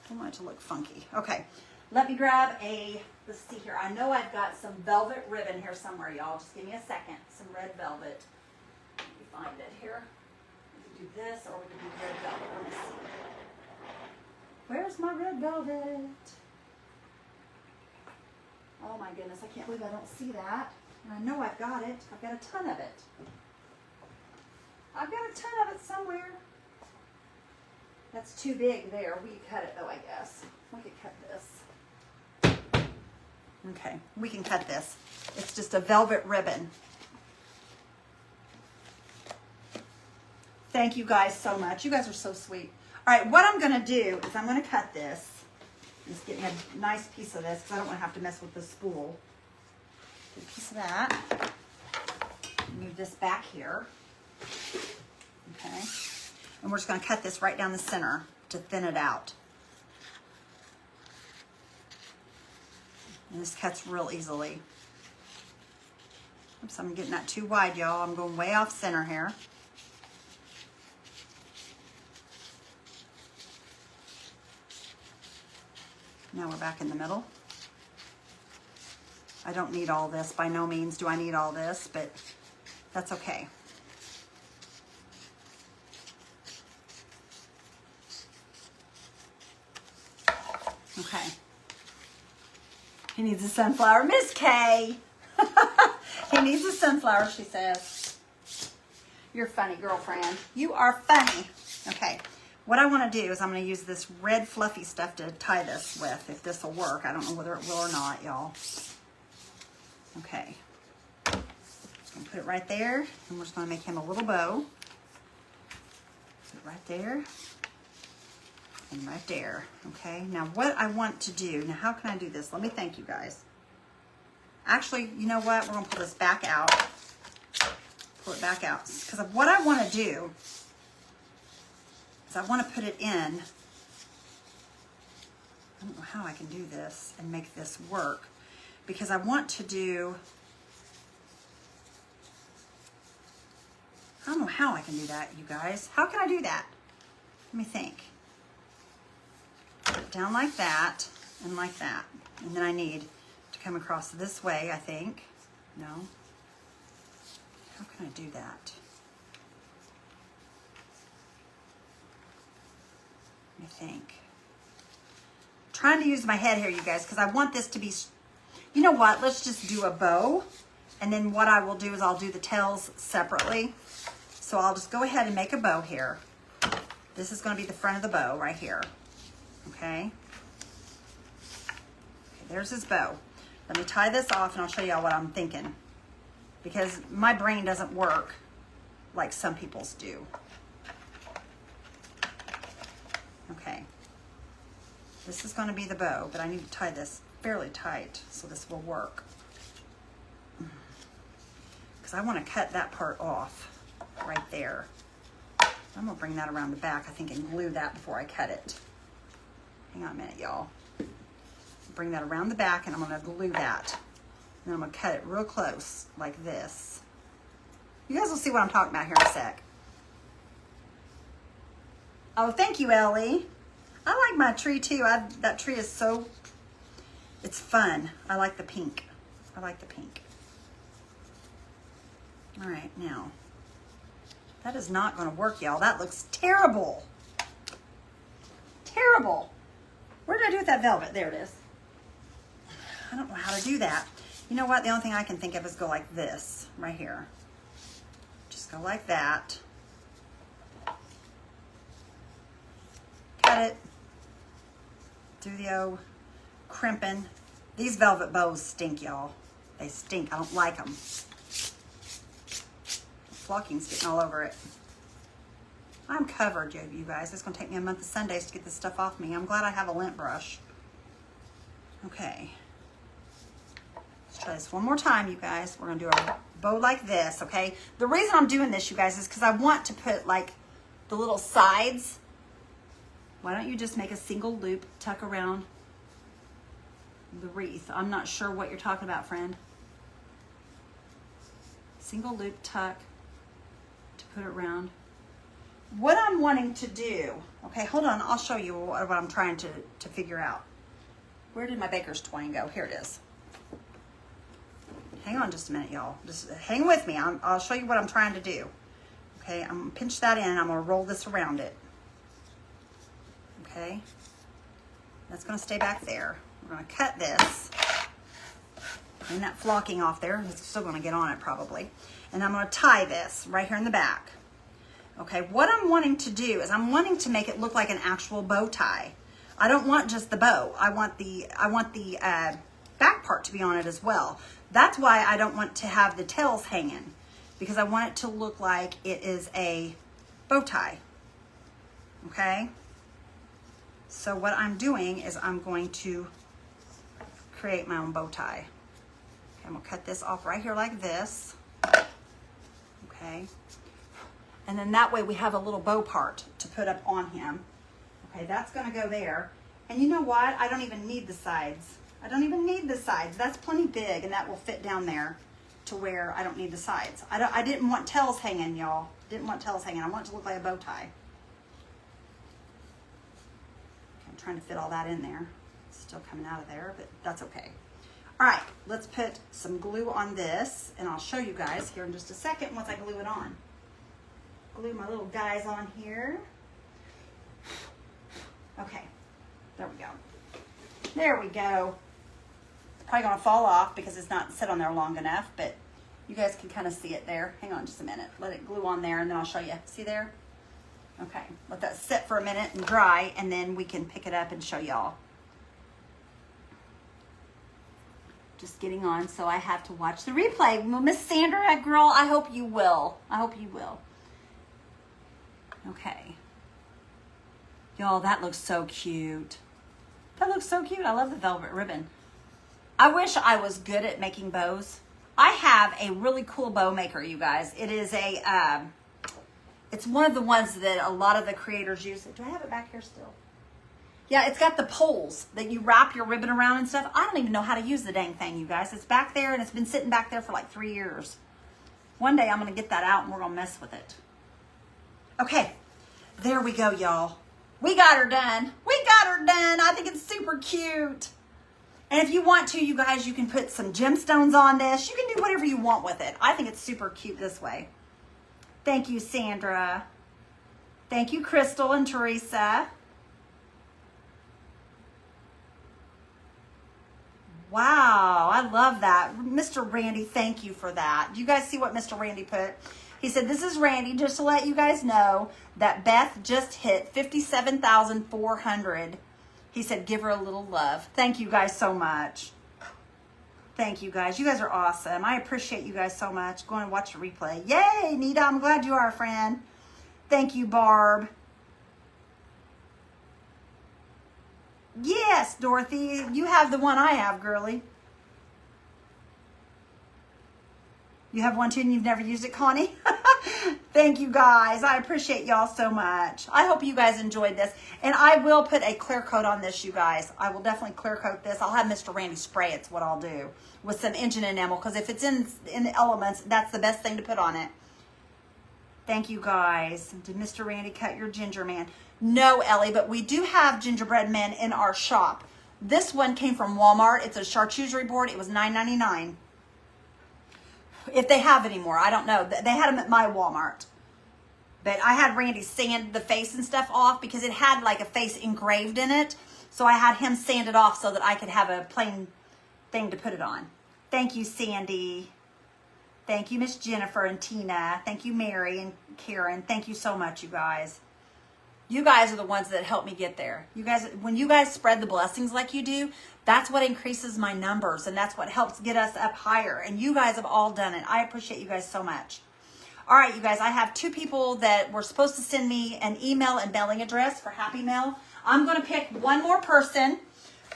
I don't want it to look funky. Okay, let me grab let's see here. I know I've got some velvet ribbon here somewhere, y'all. Just give me a second. Some red velvet. Let me find it here. We can do this or we can do red velvet. Let me see. Where's my red velvet? Oh my goodness, I can't believe I don't see that. And I know I've got it. I've got a ton of it. I've got a ton of it somewhere. That's too big there. We could cut it though, I guess. We could cut this. Okay, we can cut this. It's just a velvet ribbon. Thank you guys so much. You guys are so sweet. All right, what I'm going to do is I'm going to cut this. Just get me a nice piece of this because I don't want to have to mess with the spool. Get a piece of that. Move this back here. Okay. And we're just going to cut this right down the center to thin it out. And this cuts real easily. Oops, I'm getting that too wide, y'all. I'm going way off center here. Now we're back in the middle. I don't need all this. By no means do I need all this, but that's okay. Okay. He needs a sunflower. Miss Kay. He needs a sunflower, she says. You're funny, girlfriend. You are funny. Okay. What I want to do is I'm going to use this red fluffy stuff to tie this with, if this will work. I don't know whether it will or not, y'all. Okay. I'm going to put it right there, and we're just going to make him a little bow. Put it right there. And right there. Okay. Now what I want to do, now how can I do this? Let me thank you guys. Actually, you know what? We're going to pull this back out. Pull it back out. Because what I want to do is I want to put it in. I don't know how I can do this and make this work. Because I want to do, I don't know how I can do that, you guys. How can I do that? Let me think. Put it down like that and like that. And then I need to come across this way, I think. No. How can I do that? Let me think. I'm trying to use my head here, you guys, because I want this to be, you know what? Let's just do a bow. And then what I will do is I'll do the tails separately. So I'll just go ahead and make a bow here. This is going to be the front of the bow right here. Okay. There's his bow. Let me tie this off and I'll show y'all what I'm thinking. Because my brain doesn't work like some people's do. Okay. This is going to be the bow, but I need to tie this fairly tight so this will work. Because I want to cut that part off right there. I'm going to bring that around the back, I think, and glue that before I cut it. Hang on a minute, y'all. Bring that around the back, and I'm going to glue that. And I'm going to cut it real close, like this. You guys will see what I'm talking about here in a sec. Oh, thank you, Ellie. I like my tree, too. That tree is so, it's fun. I like the pink. I like the pink. All right, now. That is not going to work, y'all. That looks terrible. Terrible. What did I do with that velvet? There it is. I don't know how to do that. You know what? The only thing I can think of is go like this, right here. Go like that. Cut it. Do the old crimping. These velvet bows stink, y'all. They stink. I don't like them. Flocking's getting all over it. I'm covered, you guys. It's going to take me a month of Sundays to get this stuff off me. I'm glad I have a lint brush. Okay. Let's try this one more time, you guys. We're going to do a bow like this, okay? The reason I'm doing this, you guys, is because I want to put, like, the little sides. Why don't you just make a single loop, tuck around the wreath? I'm not sure what you're talking about, friend. Single loop, tuck, to put it around. What I'm wanting to do, okay, hold on, I'll show you what I'm trying to figure out. Where did my baker's twine go? Here it is. Hang on just a minute, y'all. Just hang with me. I'll show you what I'm trying to do. Okay, I'm gonna pinch that in and I'm gonna roll this around it. Okay, that's gonna stay back there. We're gonna cut this. Clean that flocking off there. It's still gonna get on it probably. And I'm gonna tie this right here in the back. Okay, what I'm wanting to do is I'm wanting to make it look like an actual bow tie. I don't want just the bow. I want the back part to be on it as well. That's why I don't want to have the tails hanging, because I want it to look like it is a bow tie. Okay? So what I'm doing is I'm going to create my own bow tie. Okay, I'm gonna cut this off right here like this. Okay. And then that way we have a little bow part to put up on him. Okay, that's gonna go there. And you know what? I don't even need the sides. I don't even need the sides. That's plenty big and that will fit down there to where I don't need the sides. I didn't want tails hanging, y'all. Didn't want tails hanging. I want it to look like a bow tie. Okay, I'm trying to fit all that in there. It's still coming out of there, but that's okay. All right, let's put some glue on this and I'll show you guys here in just a second once I glue it on. Glue my little guys on here. Okay, there we go. There we go. Probably gonna fall off because it's not set on there long enough, but you guys can kind of see it there. Hang on just a minute. Let it glue on there and then I'll show you. See there? Okay, let that sit for a minute and dry and then we can pick it up and show y'all. Just getting on, so I have to watch the replay. Miss Sandra, girl, I hope you will. I hope you will. Okay. Y'all, that looks so cute. That looks so cute. I love the velvet ribbon. I wish I was good at making bows. I have a really cool bow maker, you guys. It is a, it's one of the ones that a lot of the creators use. Do I have it back here still? Yeah, it's got the poles that you wrap your ribbon around and stuff. I don't even know how to use the dang thing, you guys. It's back there and it's been sitting back there for like 3 years. One day I'm gonna get that out and we're gonna mess with it. Okay, there we go, y'all. We got her done. We got her done. I think it's super cute. And if you want to, you guys, you can put some gemstones on this. You can do whatever you want with it. I think it's super cute this way. Thank you, Sandra. Thank you, Crystal and Teresa. Wow, I love that. Mr. Randy, thank you for that. Do you guys see what Mr. Randy put? He said, this is Randy, just to let you guys know that Beth just hit 57,400. He said, give her a little love. Thank you guys so much. Thank you guys. You guys are awesome. I appreciate you guys so much. Go and watch the replay. Yay, Nita, I'm glad you are a friend. Thank you, Barb. Yes, Dorothy, you have the one I have, girly. You have one too and you've never used it, Connie? Thank you guys. I appreciate y'all so much. I hope you guys enjoyed this. And I will put a clear coat on this, you guys. I will definitely clear coat this. I'll have Mr. Randy spray it's what I'll do with some engine enamel, because if it's in the elements, that's the best thing to put on it. Thank you guys. Did Mr. Randy cut your ginger man? No, Ellie, but we do have gingerbread men in our shop. This one came from Walmart. It's a charcuterie board. It was $9.99. If they have anymore, I don't know. They had them at my Walmart. But I had Randy sand the face and stuff off because it had like a face engraved in it. So I had him sand it off so that I could have a plain thing to put it on. Thank you, Sandy. Thank you, Miss Jennifer and Tina. Thank you, Mary and Karen. Thank you so much, you guys. You guys are the ones that help me get there. You guys, when you guys spread the blessings like you do, that's what increases my numbers, and that's what helps get us up higher. And you guys have all done it. I appreciate you guys so much. All right, you guys, I have 2 people that were supposed to send me an email and mailing address for Happy Mail. I'm going to pick one more person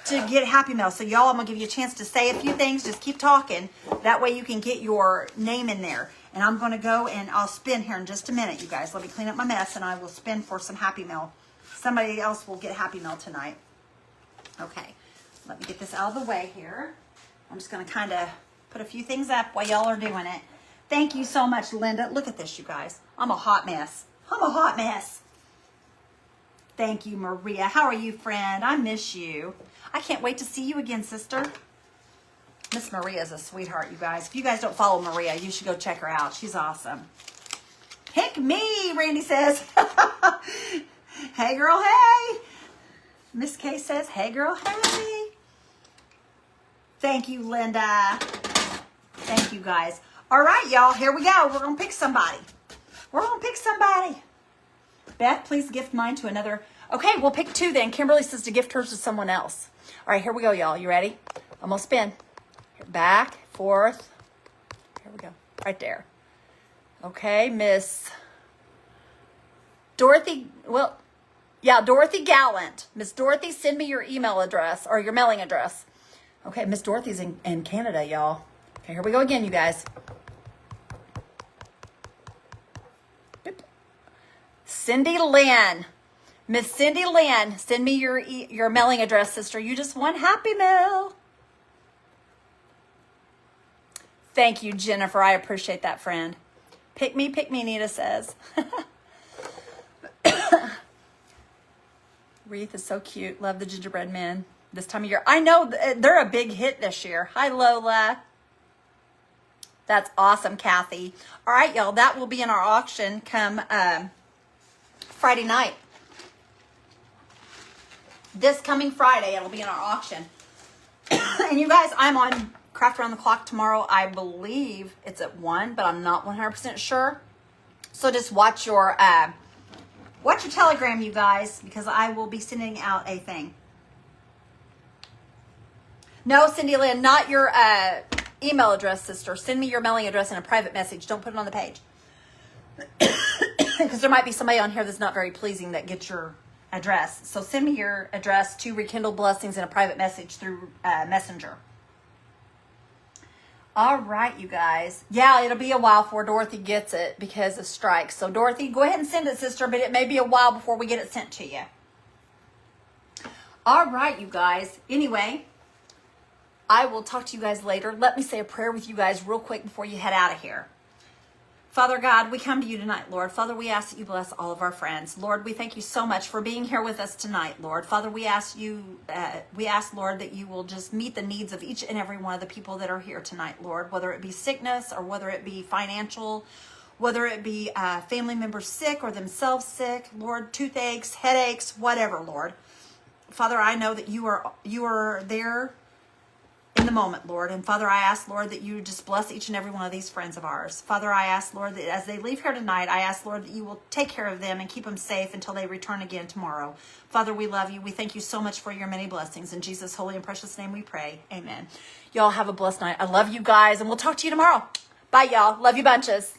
to get Happy Mail. So y'all, I'm going to give you a chance to say a few things. Just keep talking. That way you can get your name in there. And I'm going to go and I'll spin here in just a minute, you guys. Let me clean up my mess and I will spin for some Happy Mail. Somebody else will get Happy Mail tonight. Okay, let me get this out of the way here. I'm just going to kind of put a few things up while y'all are doing it. Thank you so much, Linda. Look at this, you guys. I'm a hot mess. I'm a hot mess. Thank you, Maria. How are you, friend? I miss you. I can't wait to see you again, sister. Miss Maria is a sweetheart, you guys. If you guys don't follow Maria, you should go check her out. She's awesome. Pick me, Randy says. Hey, girl, hey. Miss Kay says, hey, girl, hey. Thank you, Linda. Thank you, guys. All right, y'all, here we go. We're going to pick somebody. We're going to pick somebody. Beth, please gift mine to another. Okay, we'll pick 2 then. Kimberly says to gift hers to someone else. All right, here we go, y'all. You ready? I'm going to spin. Back, forth. Here we go. Right there. Okay, Miss Dorothy. Well, yeah, Dorothy Gallant. Miss Dorothy, send me your email address or your mailing address. Okay, Miss Dorothy's in Canada, y'all. Okay, here we go again, you guys. Boop. Cindy Lynn. Miss Cindy Lynn, send me your mailing address, sister. You just won Happy Mail. Thank you, Jennifer. I appreciate that, friend. Pick me, Nita says. Wreath is so cute. Love the gingerbread men this time of year. I know they're a big hit this year. Hi, Lola. That's awesome, Kathy. All right, y'all. That will be in our auction come Friday night. This coming Friday, it'll be in our auction. And you guys, I'm on Craft Around the Clock tomorrow. I believe it's at 1, but I'm not 100% sure. So just watch your Telegram, you guys, because I will be sending out a thing. No, Cindy Lynn, not your email address, sister. Send me your mailing address in a private message. Don't put it on the page. Because there might be somebody on here that's not very pleasing that gets your address. So send me your address to Rekindle Blessings in a private message through Messenger. All right, you guys. Yeah, it'll be a while before Dorothy gets it because of strikes. So Dorothy, go ahead and send it, sister, but it may be a while before we get it sent to you. All right, you guys. Anyway, I will talk to you guys later. Let me say a prayer with you guys real quick before you head out of here. Father God, we come to you tonight, Lord. Father, we ask that you bless all of our friends. Lord, we thank you so much for being here with us tonight, Lord. Father, we ask, Lord, that you will just meet the needs of each and every one of the people that are here tonight, Lord, whether it be sickness or whether it be financial, whether it be family members sick or themselves sick, Lord, toothaches, headaches, whatever, Lord. Father, I know that you are there in the moment, Lord. And Father, I ask, Lord, that you just bless each and every one of these friends of ours. Father, I ask, Lord, that as they leave here tonight, I ask, Lord, that you will take care of them and keep them safe until they return again tomorrow. Father, we love you. We thank you so much for your many blessings. In Jesus' holy and precious name we pray. Amen. Y'all have a blessed night. I love you guys, and we'll talk to you tomorrow. Bye, y'all. Love you bunches.